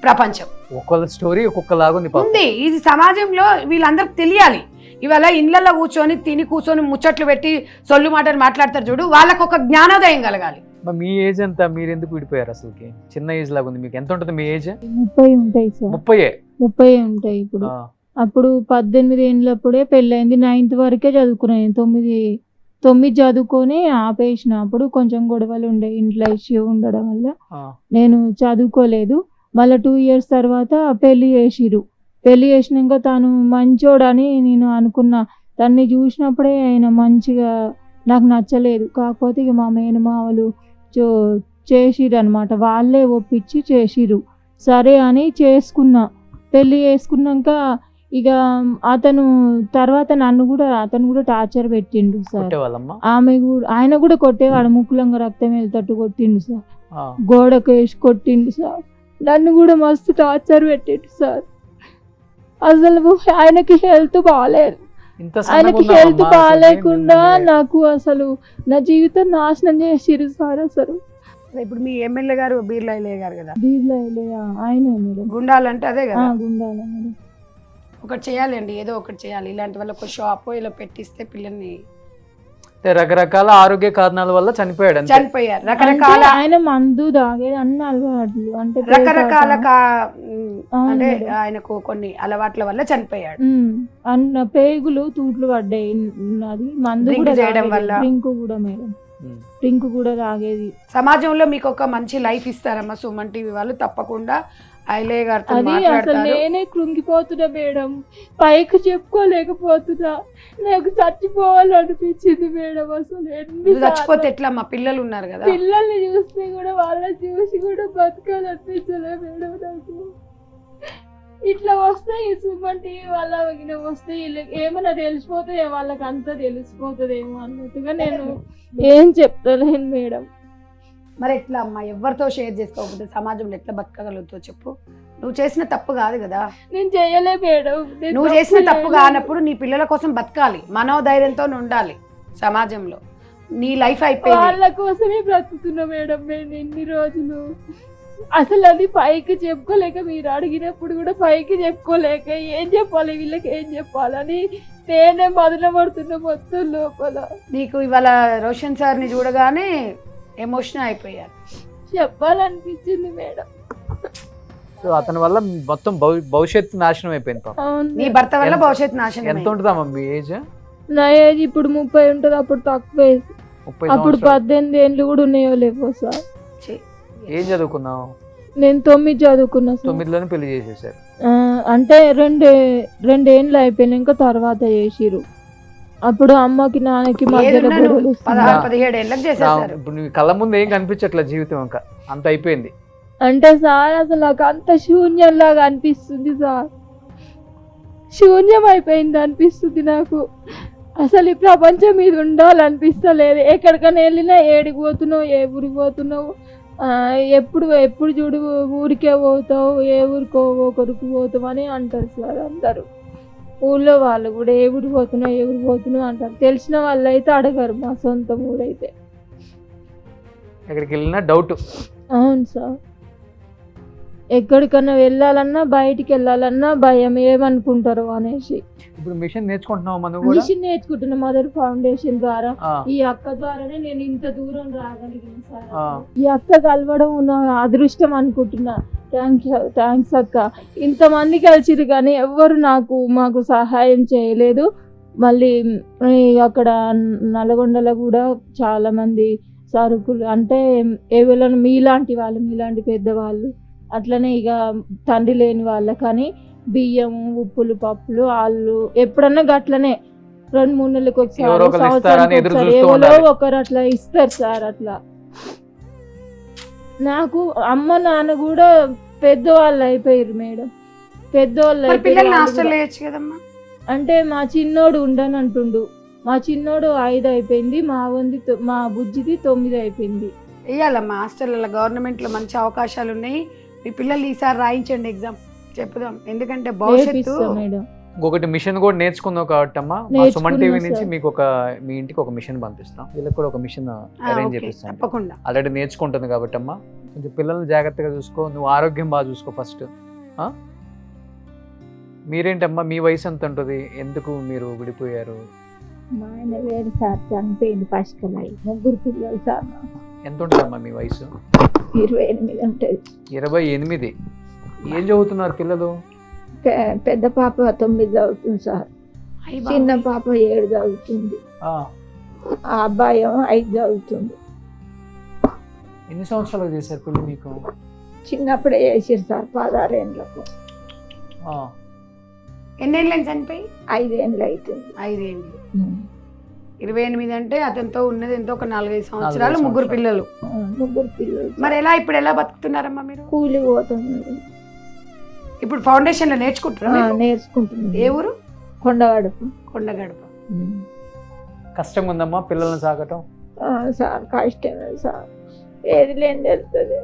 S7: ప్రపంచం.
S2: ఒక్కొక్క స్టోరీ ఒక్కొక్కలాగా
S7: ఉంది. ఇది సమాజంలో వీళ్ళందరికి తెలియాలి. ఇవాళ ఇళ్లలో కూర్చొని తిని కూర్చొని ముచ్చట్లు పెట్టి సొల్లు మాటలు మాట్లాడతారు చూడు, వాళ్ళకు ఒక జ్ఞానోదయం కలగాలి.
S2: మీ ఏజ్ ఎంత? మీరు ఎందుకు విడిపోయారు? అసలుకి చిన్న ఏజ్ లాగా ఉంది. మీకు ఎంత ఉంటుంది మీ ఏజ్?
S3: 30 ఉంటాయి సార్. 30 ఉంటాయి. ఇప్పుడు అప్పుడు 18 ఏళ్ళప్పుడే పెళ్ళైంది. 9th వరకే చదువుకున్నాను. 9 చదువుకొని ఆపేసిన. అప్పుడు కొంచెం గొడవలు ఉండే, ఇంట్లో ఇష్యూ ఉండడం వల్ల నేను చదువుకోలేదు. మళ్ళీ 2 years తర్వాత పెళ్లి చేసిరు. పెళ్లి చేసినాక తను మంచోడని నేను అనుకున్నా. తన్ని చూసినప్పుడే ఆయన మంచిగా నాకు నచ్చలేదు. కాకపోతే ఇక మా మేనమావలు చేసిరు అనమాట. వాళ్ళే ఒప్పించి చేసిరు. సరే అని చేసుకున్నా. పెళ్లి చేసుకున్నాక ఇక అతను తర్వాత అతను కూడా టార్చర్ పెట్టిండు సార్. ఆయన కూడా కొట్టేవాడు. ముక్కులంగా రక్తం వెళ్తట్టు కొట్టిండు సార్. గోడకు వేసి కొట్టిండు సార్. నన్ను కూడా మస్తు టార్చర్ పెట్టిండు సార్. అసలు ఆయనకి హెల్త్ బాగాలేదు. ఆయనకి హెల్త్ బాగాలేకుండా నాకు అసలు నా జీవితం నాశనం చేసిరు సార్. అసలు
S7: ఇప్పుడు మీ ఎమ్మెల్యే గారు బీర్లా గారు కదా,
S3: ఆయనే మేడం.
S7: గుండాలంటే అదే కదా,
S3: గుండాల మేడం.
S7: ఒకటి చేయాలి అండి, ఏదో ఒకటి చేయాలి. ఇలాంటి వాళ్ళ ఒక షాప్ ఇలా పెట్టిస్తే పిల్లల్ని
S2: రకరకాల ఆరోగ్య కారణాల వల్ల చనిపోయారు.
S7: రకరకాల
S3: ఆయన మందు తాగేది అన్ని అలవాట్లు, అంటే
S7: రకరకాల అంటే ఆయనకు కొన్ని అలవాట్ల వల్ల చనిపోయాడు.
S3: అన్న పేగులు తూట్లు పడ్డాయి. అది మందు కూడా చేయడం వల్ల. డ్రింక్ కూడా మేడం, డ్రింక్ కూడా తాగేది.
S7: సమాజంలో మీకు ఒక మంచి లైఫ్ ఇస్తారమ్మా సుమన్ టీవీ వాళ్ళు. తప్పకుండా ఐలే గారితో
S3: అది అసలు నేనే కృంగిపోతున్నా మేడం. పైకి చెప్పుకోలేకపోతున్నా. నాకు చచ్చిపోవాలనిపించింది మేడం. అసలు
S7: చచ్చిపోతే ఎట్లా? మా పిల్లలు ఉన్నారు కదా,
S3: పిల్లల్ని చూస్తే కూడా వాళ్ళని చూసి కూడా బతకాలనిపించలే మేడం నాకు.
S5: ఇట్లా వస్తే ఈ సుమన్ టీవీ వల్ల వస్తే వీళ్ళకి ఏమైనా తెలిసిపోతే వాళ్ళకి అంతా తెలిసిపోతుందేమో అన్నట్టుగా నేను ఏం చెప్తలేను మేడం.
S7: మరి ఎట్లా అమ్మా ఎవరితో షేర్ చేసుకోకపోతే సమాజంలో ఎట్లా బతకగలుగుతావు చెప్పు? నువ్వు చేసిన తప్పు కాదు కదా.
S5: నేను చేయలే మేడం. నేను
S7: నువ్వు చేసిన తప్పు
S5: చేయలేదు.
S7: కానప్పుడు నీ పిల్లల కోసం బతకాలి, మనోధైర్యంతో ఉండాలి సమాజంలో. నీ లైఫ్ అయిపోయింది.
S5: వాళ్ళ కోసమే బ్రతుకుతున్నా మేడం నేను ఇన్ని రోజులు. అసలు అది పైకి చెప్పుకోలేక, మీరు అడిగినప్పుడు కూడా పైకి చెప్పుకోలేక ఏం చెప్పాలి వీళ్ళకి ఏం చెప్పాలని నేనే మొదలు పడుతున్నా మొత్తం లోపల.
S7: నీకు ఇవాళ రోషన్ సార్ని చూడగానే ఎమోషన్ అయిపోయారు.
S5: చెప్పాలనిపించింది మేడం.
S2: సో అతని వల్ల మొత్తం భవిష్యత్తు నాశనం అయిపోయింది పాపం.
S5: అవును
S7: నీ
S5: మేడం.
S7: భర్త వల్ల భవిష్యత్తు నాశనం
S2: ఎంత ఉంటుందమ్మా మీ ఏజ్?
S5: నా ఏజ్ ఇప్పుడు 30 ఉంటుంది, అప్పుడు తక్కువ ఏజ్.
S2: 30
S5: అప్పుడు
S2: సంవత్సరాలు.
S5: 18 ఏళ్ళు కూడా ఉన్నాయో లేవో సార్.
S2: ఏం చదువుకున్నావు?
S5: నేను 9 చదువుకున్నా సార్.
S2: 9లోనే పెళ్లి చేసేసారు.
S5: అంటే రెండేళ్ళు అయిపోయినాక తర్వాత చేసిరు. అప్పుడు అమ్మకి నాన్నకి మధ్యలో గొడవలు వస్తున్నాయి.
S7: 16-17 ఏళ్ళకి చేసేసారు.
S2: ఇప్పుడు నీ కళ్ళ ముందు ఏం కనిపించట్లే జీవితం, ఇంకా అంత అయిపోయింది.
S5: అంటే సార్ అసలు నాకు అంత శూన్యంలాగా అనిపిస్తుంది సార్. శూన్యం అయిపోయింది అనిపిస్తుంది నాకు. అసలు ఈ ప్రపంచం మీద ఉండాలనిపిస్తలేదు. ఎక్కడికైనా వెళ్ళినా ఏడికి పోతున్నావు, ఏ ఊరికి పోతున్నావు, ఎప్పుడు చూడు ఊరికే పోతావు, ఏ ఊరికో ఒకరికి పోతావు అని అంటారు సార్ అందరూ. ఊళ్ళో వాళ్ళు కూడా ఏ ఊరికి పోతున్నావు ఏ ఊరికి పోతున్నావు అంటారు. తెలిసిన వాళ్ళు అయితే అడగరు, మా సొంత ఊరైతే.
S2: ఎక్కడికి వెళ్ళినా డౌట్.
S5: అవును సార్. ఎక్కడికన్నా వెళ్ళాలన్నా బయటికి వెళ్ళాలన్నా భయం, ఏమనుకుంటారు అనేసి.
S2: ఇప్పుడు మిషన్ నేర్చుకుంటున్నావు మనం కూడా?
S5: మిషన్ నేర్చుకుంటున్నా మదర్ ఫౌండేషన్ ద్వారా.
S2: ఆ,
S5: ఈ అక్క ద్వారానే నేను ఇంత దూరం రాగలిగింది సార్.
S2: ఆ.
S5: ఈ అక్క కలవడం నా అదృష్టం అనుకుంటున్నా. థ్యాంక్స్ అక్క. ఇంతమంది కలిసిరు కానీ ఎవ్వరు మాకు సహాయం చేయలేదు. మళ్ళీ అక్కడ నల్గొండలో కూడా చాలా మంది సరుకులు అంటే ఎవరైనా మీలాంటి పెద్దవాళ్ళు, అట్లనే ఇక తండ్రి లేని వాళ్ళ కానీ బియ్యం, ఉప్పులు, పప్పులు వాళ్ళు ఎప్పుడన్నా గట్లనే 2-3 నెలలకు ఒకసారి,
S2: ఎవరో ఒకరు ఇస్తారని ఎదురు
S5: సంవత్సరానికి
S2: చూస్తూ
S5: ఎవరో
S2: ఉండాలి.
S5: ఒకరు అట్లా ఇస్తారు సార్. అట్లా నాకు అమ్మ నాన్న కూడా పెద్దవాళ్ళు అయిపోయారు మేడం. పెద్దవాళ్ళు
S7: మరి పిల్లల్ని
S5: అయిపోయారు.
S7: హాస్టల్లో వేయచ్చు కదమ్మా.
S5: అంటే మా చిన్నోడు ఉండనంటుండు. మా చిన్నోడు 5 అయిపోయింది, మా బుజ్జిది 9 అయిపోయింది.
S7: వేయాలమ్మా హాస్టల్లో. గవర్నమెంట్లో మంచి అవకాశాలు ఉన్నాయి. మీ పిల్లలు ఈసారి రాయించండి ఎగ్జామ్, చెప్పుదాం. ఎందుకంటే భవిష్యత్తు.
S5: నేర్పిస్తా మేడం.
S2: ఇంకొకటి మిషన్ కూడా నేర్చుకుందాం కాబట్టి అమ్మా, మా
S5: నేర్చుకున్నా
S2: సుమన్ టీవీ నుంచి
S5: సార్.
S2: మీకు మీ ఇంటికి ఒక మిషన్ పంపిస్తాం. వీళ్ళకి కూడా ఒక మిషన్ అరేంజ్
S7: ఓకే,
S2: చేపిస్తాను.
S7: తప్పకుండా.
S2: ఆల్రెడీ నేర్చుకుంటుంది కాబట్టి అమ్మా, కొంచెం పిల్లల్ని జాగ్రత్తగా చూసుకో. నువ్వు ఆరోగ్యం బాగా చూసుకో ఫస్ట్. మీరేంటమ్మా, మీ వయసు ఎంత ఉంటుంది? ఎందుకు మీరు విడిపోయారు?
S5: మా ఆయన వేరు సార్, చనిపోయింది ఫస్ట్ అయి. 3 పిల్లలు సార్.
S2: ఎంత ఉంటుందమ్మా మీ వయసు?
S5: 28 ఉంటుంది.
S2: 28. ఏం చదువుతున్నారు పిల్లలు?
S5: పెద్ద పాప 9 చదువుతుంది సార్.
S7: అయ్య
S5: చిన్న
S7: బాబోయ్.
S5: పాప 7 చదువుతుంది.
S2: ఆ,
S5: ఆ అబ్బాయి 5 చదువుతుంది.
S2: ఎన్ని సంవత్సరాలు చేశారు పెళ్లి మీకు?
S5: చిన్నప్పుడే చేసారు సార్, 16 ఏళ్ళకు.
S2: ఆ,
S7: ఎన్నేళ్ళని చనిపోయి?
S5: 5 ఏళ్ళు అవుతుంది.
S7: 5 ఏళ్ళు. 28 అంటే అతనితో ఉన్నది ఎంతో ఒక 4-5 సంవత్సరాలు,
S2: 4-5
S7: 3 పిల్లలు.
S5: 3 పిల్లలు.
S7: మరి ఇప్పుడు ఎలా బతుకుతున్నారమ్మా మీరు?
S5: కూలి పోతున్నారు.
S7: ఇప్పుడు ఫౌండేషన్ లో నేర్చుకుంటారా?
S5: నేర్చుకుంటున్నారు.
S7: ఏ ఊరు?
S5: కొండగడప.
S7: కొండగడప.
S2: కష్టంగా ఉందమ్మా పిల్లల్ని సాకటం?
S5: సార్ కష్టమే సార్. ఏది లేని తెలుస్తుంది.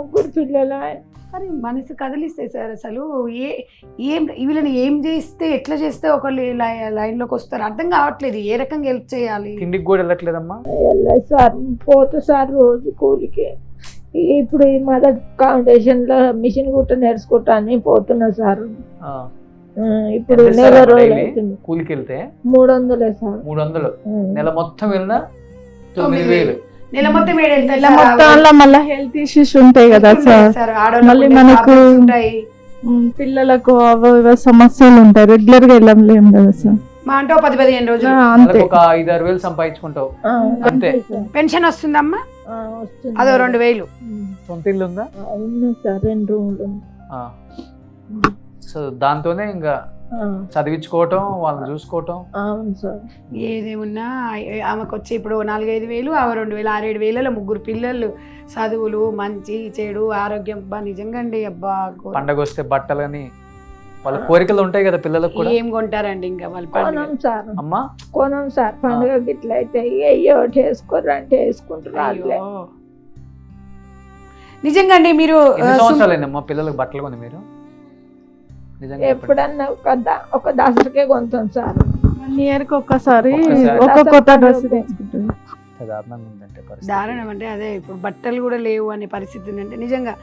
S5: 3 పిల్లలు.
S7: మరి మనసు కదిలిస్తే సార్ అసలు వీళ్ళని ఏం చేస్తే ఎట్లా చేస్తే ఒకళ్ళు లైన్లోకి వస్తారు అర్థం కావట్లేదు. ఏ రకంగా హెల్ప్ చేయాలి?
S2: తిండికి కూడా వెళ్ళట్లేదమ్మా?
S5: వెళ్ళదు సార్, పోతా సార్ రోజు కూలికి. ఇప్పుడు ఈ మదర్ ఫౌండేషన్ లో మిషన్ కుట్ట నేర్చుకుంటా అని పోతున్నా సార్.
S2: ఆ,
S5: ఇప్పుడు
S2: ఎంత
S5: నెల
S2: సార్
S5: రోజులు
S2: daily?
S5: అవుతుంది.
S2: కూలికి వెళ్తే
S5: 300 సార్.
S2: 300. నెల మొత్తం వెళ్ళినా 9,000.
S7: నెల మొత్తం
S3: నెల మొత్తంలో మళ్ళీ హెల్త్ ఇష్యూస్ ఉంటాయి కదా సార్. మళ్ళీ మనకు పిల్లలకు అవ సమస్యలు ఉంటాయి. రెగ్యులర్ గా వెళ్ళలేము కదా సార్.
S7: మా అంటే 10-15 రోజులు
S3: అంతే.
S2: నెలకు ఒక 5-6 వేలు సంపాదించుకుంటావు. అంతే.
S7: పెన్షన్ వస్తుందమ్మా?
S5: వస్తుంది.
S7: అదో 2000.
S2: సొంత ఇల్లు ఉందా?
S5: ఉంది సార్, 2 రూమ్లు.
S2: సో దాంతోనే ఇంకా చదివించుకోవటం, వాళ్ళని చూసుకోవటం.
S6: అవును సార్.
S7: ఏదేమున్నా ఆమెకు వచ్చి ఇప్పుడు 4-5 వేలు, ఆమె 2,000 6-7 వేలలో 3 పిల్లలు, చదువులు, మంచి చెడు ఆరోగ్యం. అబ్బా నిజంగా అండి. అబ్బా
S2: పండగ వస్తే బట్టలని వాళ్ళ కోరికలు ఉంటాయి కదా పిల్లలకు కూడా.
S7: ఏం కొంటారండి ఇంకా వాళ్ళ
S5: కొనం సార్,
S2: అమ్మా
S5: కొనం సార్. పండుగ గిట్ల అయితే అయ్యో వేసుకోర్రు అంటే వేసుకుంటున్నారు.
S7: నిజంగా అండి. మీరు
S2: ఎన్ని సంవత్సరాలైందమ్మా పిల్లలకు బట్టలు కొని మీరు? నిజంగా చెప్పండి.
S5: ఎప్పుడన్నా ఒక దసరాకే కొంటాం సార్.
S3: 1 yearకి ఒక్కసారి
S2: ఒక్కసారి.
S3: ఒక కొత్త డ్రెస్ తెచ్చుకుంటాం.
S2: దారుణంగా ఉందంటే పరిస్థితి.
S7: దారుణం అంటే అదే ఇప్పుడు బట్టలు కూడా లేవు అనే పరిస్థితి ఉందంటే నిజంగా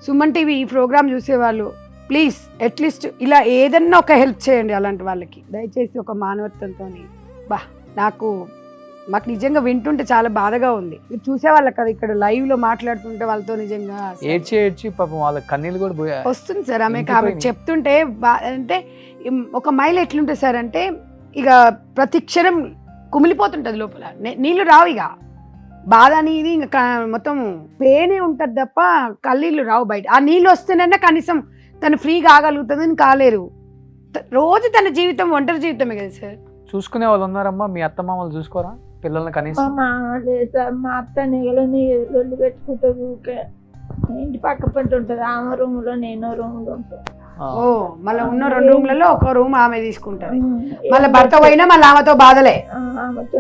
S7: సుమన్ టీవీ ఈ ప్రోగ్రామ్ చూసేవాళ్ళు ప్లీజ్ అట్లీస్ట్ ఇలా ఏదన్నా ఒక హెల్ప్ చేయండి అలాంటి వాళ్ళకి. దయచేసి ఒక మానవత్వంతో. మాకు నిజంగా వింటుంటే చాలా బాధగా ఉంది. మీరు చూసేవాళ్ళకి కదా ఇక్కడ లైవ్ లో మాట్లాడుతుంటే వాళ్ళతో నిజంగా
S2: ఏడ్చి పాపం వాళ్ళ కన్నీళ్ళు కూడా
S7: వస్తుంది సార్. ఆమె చెప్తుంటే అంటే ఒక మహిళ ఎట్లుంటుంది సార్ అంటే ఇక ప్రతి క్షణం కుమిలిపోతుంటది లోపల. నీళ్లు రావు, ఇక బాధ అనేది ఇంకా మొత్తం పేనే ఉంటది తప్ప కళ్ళీళ్ళు రావు బయట. ఆ నీళ్ళు వస్తేనన్నా కనీసం తను ఫ్రీగా ఆగలుగుతుందని కాలేరు. రోజు తన జీవితం ఒంటరి జీవితమే కదా సార్.
S2: చూసుకునే వాళ్ళు ఉన్నారమ్మా? మీ అత్త మామలు చూసుకోరా పిల్లల్ని కనీసం?
S5: మా అత్త నెగలని రొల్లు పెట్టుకుంటుంది. ఊకే ఇంటి పక్క పంట ఉంటుంది. ఆమె రూమ్ లో నేను రూమ్ లో ఉంటాను.
S7: ఓ మళ్ళీ ఉన్న 2 రూమ్లలో ఒక రూమ్ ఆమె తీసుకుంటది. మళ్ళీ భర్త పోయినా మళ్ళీ ఆమెతో బాధలే.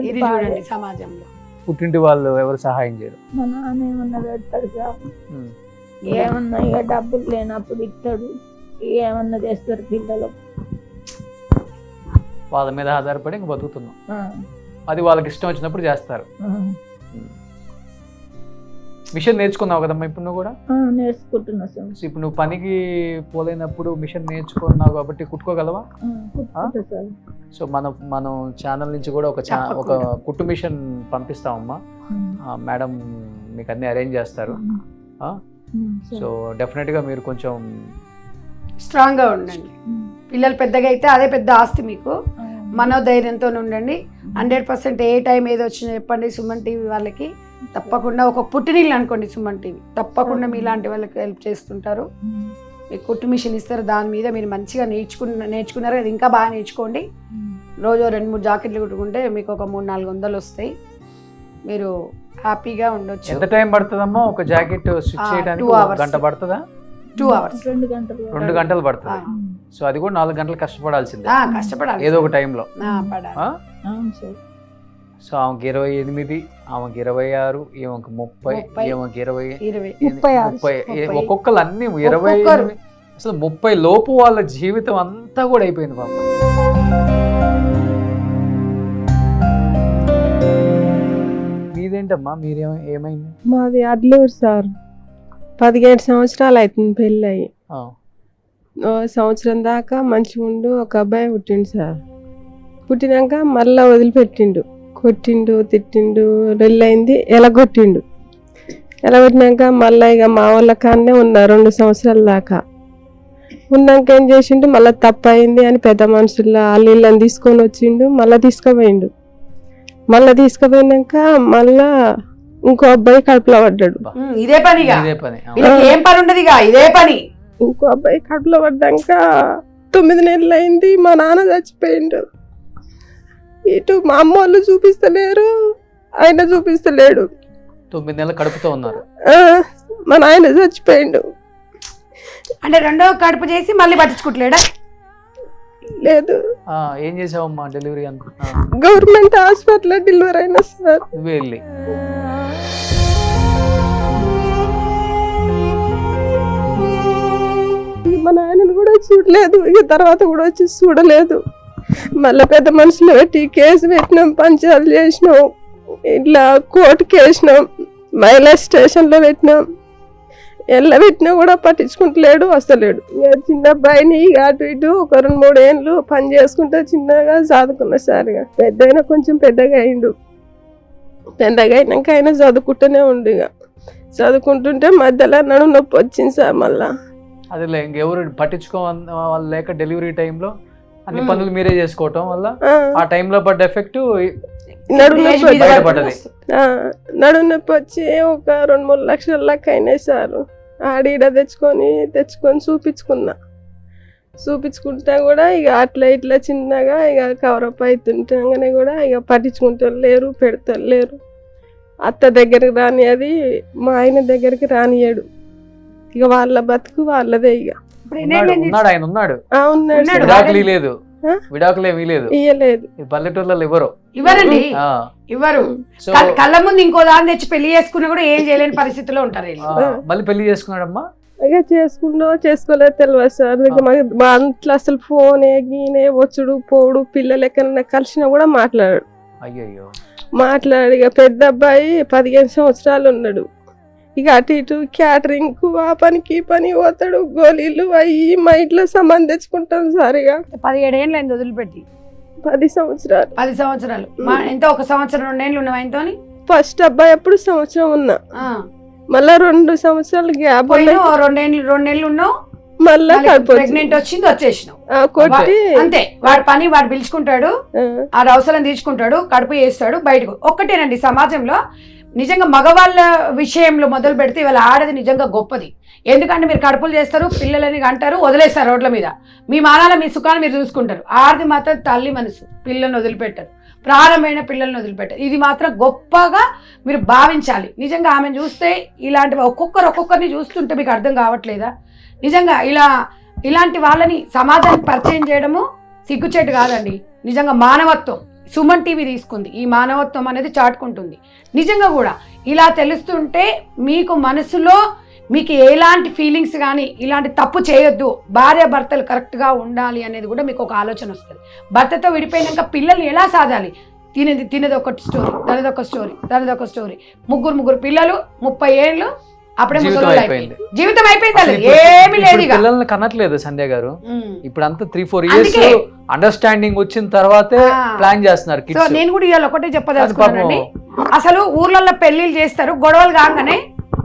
S7: ఇది చూడండి సమాజంలో.
S2: పుట్టింటి వాళ్ళు ఎవరు సహాయం చేయరు.
S5: మా నాన్న ఏమన్నా పెడతాడు సార్. ఏమన్నా ఇక డబ్బులు లేనప్పుడు ఇస్తాడు. ఏమన్నా చేస్తారు పిల్లలు.
S2: వాళ్ళ మీద ఆధారపడి ఇంక బతుకుతున్నాం. అది వాళ్ళకి ఇష్టం వచ్చినప్పుడు చేస్తారు. మిషన్ నేర్చుకున్నావు కదమ్మా ఇప్పుడు నువ్వు కూడా?
S5: నేర్చుకుంటున్నా సార్.
S2: ఇప్పుడు నువ్వు పనికి పోలేనప్పుడు మిషన్ నేర్చుకున్నావు కాబట్టి కుట్టుకోగలవా? సో మనం ఛానల్ నుంచి కూడా ఒక కుట్టు మిషన్ పంపిస్తామమ్మా. మేడం మీకు అన్ని అరేంజ్ చేస్తారు. సో డెఫినెట్ గా మీరు కొంచెం
S7: స్ట్రాంగ్ గా ఉండండి. పిల్లలు పెద్దగా అయితే అదే పెద్ద ఆస్తి మీకు. మనోధైర్యంతో ఉండండి. 100% ఏ టైం ఏదో వచ్చినా చెప్పండి సుమన్ టీవీ వాళ్ళకి. తప్పకుండా ఒక పుట్టినీళ్ళు అనుకోండి సుమన్ టీవీ. తప్పకుండా మీలాంటి వాళ్ళకి హెల్ప్ చేస్తుంటారు. మీకు కుట్టు మిషన్ ఇస్తారు. దాని మీద మీరు మంచిగా నేర్చుకున్నారు కదా, ఇంకా బాగా నేర్చుకోండి. రోజు 2-3 జాకెట్లు కుట్టుకుంటే మీకు ఒక 300-400 వస్తాయి. మీరు హ్యాపీగా ఉండొచ్చు.
S2: ఎంత టైం పడుతుందమ్మా ఒక జాకెట్ స్టిచ్ చేయడానికి?
S7: 2 hours.
S2: గంట పడుతుందా?
S7: 2 hours.
S2: 2 గంటలు పడుతుంది. సో అది కూడా 4 గంటలు కష్టపడాల్సిందే.
S7: కష్టపడాలి
S2: ఏదో ఒక టైంలో.
S5: పడాలి.
S2: సో ఆమెకి 28, ఆమెకి 26, ఈమెకి 30, ఈమెకి 20, ఒక్కొక్కరు అన్ని 20. అసలు 30 లోపు వాళ్ళ జీవితం అంతా కూడా అయిపోయింది పాప. మీదేంటమ్మా? ఏమైంది?
S6: మాది అడ్లూరు సార్. 17 సంవత్సరాలు అవుతుంది పెళ్ళి అయ్యి. 1 సంవత్సరం దాకా మంచిగా ఉండు. ఒక అబ్బాయి పుట్టిండు సార్. పుట్టినాక మళ్ళీ వదిలిపెట్టిండు. కొట్టిండు, తిట్టిండు, రెల్లయింది, ఎలగొట్టిండు. ఎలగొట్టినాక మళ్ళీ ఇక మా వాళ్ళ కాడనే ఉన్నా 2 సంవత్సరాల దాకా. ఉన్నాక ఏం చేసిండు, మళ్ళీ తప్పు అయింది అని పెద్ద మనుషుల్లో వాళ్ళని తీసుకొని వచ్చిండు. మళ్ళీ తీసుకుపోయిండు. మళ్ళీ తీసుకుపోయినాక మళ్ళా ఇంకో అబ్బాయి కడుపులో పడ్డాడు.
S7: ఇదే పని. ఏం పని ఉండదు ఇదే పని.
S6: ఇంకో అబ్బాయి కడుపులో పడ్డాక 9 నెలలు అయింది. మా నాన్న చచ్చిపోయిండు. ఇటు మా అమ్మ వాళ్ళు చూపిస్తలేరు, ఆయన చూపిస్తలేడు.
S2: 9 నెలలు కడుపుతో ఉన్నారు.
S6: మా నాయన చచ్చిపోయిండు.
S7: అంటే 2వ కడుపు చేసి మళ్ళీ పట్టించుకుంటలేడా?
S6: లేదు.
S2: ఏం చేసావమ్మా డెలివరీ?
S6: గవర్నమెంట్ హాస్పిటల్ డెలివరీ అయినా సార్.
S2: వెళ్ళి
S6: మా నాయనను కూడా చూడలేదు. ఇక తర్వాత కూడా వచ్చి చూడలేదు. మళ్ళీ పెద్ద మనుషులు పెట్టి కేసు పెట్టినాం, పంచాయతీలు చేసినాం, ఇట్లా కోర్టుకి వేసినాం, మహిళా స్టేషన్లో పెట్టినాం. పెట్టినా కూడా పట్టించుకుంటలేడు, వస్తలేడు. చిన్న అబ్బాయిని అటు ఇటు ఒక 2-3 ఏళ్ళు పని చేసుకుంటే చిన్నగా చదువుకున్నా సార్. ఇక పెద్దయినా కొంచెం పెద్దగా అయిండు. పెద్దగా అయినాక ఆయన చదువుకుంటూనే ఉండు. ఇక చదువుకుంటుంటే మధ్యలో నడుము నొప్పి వచ్చింది సార్. మళ్ళా
S2: అదే ఇంకెవరు పట్టించుకోవాలి లేక డెలివరీ టైంలో అన్ని పనులు మీరే చేసుకోవటం వల్ల ఆ టైంలో పడ్డ ఎఫెక్ట్
S6: నడుము నొప్పి వచ్చి ఒక 2-3 లక్షల లెక్క అయినాయి సార్. ఆడీడ తెచ్చుకొని చూపించుకున్నా. చూపించుకుంటా కూడా ఇక అట్లా ఇట్లా చిన్నగా ఇక కవరప్ అవుతుంటాగానే కూడా ఇక పట్టించుకుంటారు లేరు పెడతారు లేరు. అత్త దగ్గరికి రానియది, మా ఆయన దగ్గరికి రానియడు. ఇక వాళ్ళ బతుకు వాళ్ళదే. ఇక
S7: ఇప్పుడు ఎన్నేళ్ళు అయింది?
S2: ఉన్నాడు ఆయన ఉన్నాడు,
S6: ఉన్నాడు
S7: ఉన్నాడు.
S6: సార్.
S2: విడాకులు లేదు,
S6: ఆ?
S2: విడాకులు ఏమీ లేదు.
S6: ఇయ్యలేదు.
S2: ఈ పల్లెటూర్లలో ఇవ్వరు.
S7: ఇవ్వరండి,
S2: ఆ,
S7: ఇవ్వరు.
S2: సో
S7: కళ్ళ ముందు ఇంకో దాన్ని తెచ్చి పెళ్లి చేసుకున్నా కూడా ఏం చేయలేని పరిస్థితిలో ఉంటారు వీళ్ళు.
S2: మళ్ళీ పెళ్లి చేసుకున్నాడమ్మా.
S6: ఇక చేసుకున్నా చేసుకోలేదు తెలియదు సార్. ఇక మా ఇంట్లో అసలు ఫోనే గీనే వచ్చుడు పోడు, పిల్లలు ఎక్కడన్నా కలిసినా కూడా మాట్లాడాడు.
S2: అయ్యయ్యో.
S6: మాట్లాడు. ఇక పెద్ద అబ్బాయి 15 సంవత్సరాలు ఉన్నాడు. ఇక అటు ఇటు క్యాటరింగ్ ఆ పనికి ఈ పని పోతాడు, గోళీలు అయ్యి మా ఇంట్లో సంబంధం తెచ్చుకుంటాం సార్. ఇక
S7: 17 ఏళ్ళు అయింది వదిలిపెట్టి.
S6: 10 సంవత్సరాలు.
S7: 10 సంవత్సరాలు ఎంత, 1 సంవత్సరం 2 ఏళ్ళు ఉన్నావు ఆయనతో?
S6: ఫస్ట్ అబ్బాయి అప్పుడు సంవత్సరం ఉన్నా, మళ్ళా 2 సంవత్సరాలు గ్యాప్,
S7: 2 నెలలు ఉన్నావు,
S6: మళ్ళా
S7: ప్రెగ్నెంట్ వచ్చింది వచ్చేసినావు.
S6: కొట్టి
S7: అంతే, వాడి పని వాడు పిలుచుకుంటాడు, ఆ అవసరం తీర్చుకుంటాడు, కడుపు చేస్తాడు, బయటకు. ఒక్కటేనండి సమాజంలో నిజంగా మగవాళ్ళ విషయంలో మొదలు పెడితే ఇవాళ ఆడది నిజంగా గొప్పది. ఎందుకంటే మీరు కడుపులు చేస్తారు, పిల్లలని అంటారు, వదిలేస్తారు రోడ్ల మీద. మీ మానాల మీ సుఖాన్ని మీరు చూసుకుంటారు. ఆడది మాత్రం తల్లి మనసు, పిల్లల్ని వదిలిపెట్టారు, ప్రాణమైన పిల్లల్ని వదిలిపెట్టారు. ఇది మాత్రం గొప్పగా మీరు భావించాలి. నిజంగా ఆమెను చూస్తే ఇలాంటివి ఒక్కొక్కరిని చూస్తుంటే మీకు అర్థం కావట్లేదా? నిజంగా ఇలాంటి వాళ్ళని సమాజానికి పరిచయం చేయడము సిగ్గుచేటు కాదండి, నిజంగా మానవత్వం. సుమన్ టీవీ తీసుకుంది, ఈ మానవత్వం అనేది చాటుకుంటుంది. నిజంగా కూడా ఇలా తెలుస్తుంటే మీకు మనసులో మీకు ఎలాంటి ఫీలింగ్స్ కానీ ఇలాంటి తప్పు చేయొద్దు, భార్య భర్తలు కరెక్ట్గా ఉండాలి అనేది కూడా మీకు ఒక ఆలోచన వస్తుంది. భర్తతో విడిపోయినాక పిల్లల్ని ఎలా సాధాలి? తినేది ఒక స్టోరీ, దానిది ఒక స్టోరీ. ముగ్గురు పిల్లలు, 30 ఏళ్ళు, అప్పుడే ముసలోళ్ళు అయిపోయింది. జీవితం అయిపోయింది, ఏమీ లేదు.
S2: పిల్లల్ని కనట్లేదు సంధ్య గారు. ఇప్పుడు అంతా 3-4 ఇయర్స్ అండర్స్టాండింగ్ వచ్చిన తర్వాతే ప్లాన్ చేస్తున్నారు.
S7: సో నేను కూడా ఇవాళ ఒకటే చెప్పదలుచుకున్నానండి, అసలు ఊర్లలో పెళ్లిళ్ళు చేస్తారు, గొడవలు కాగానే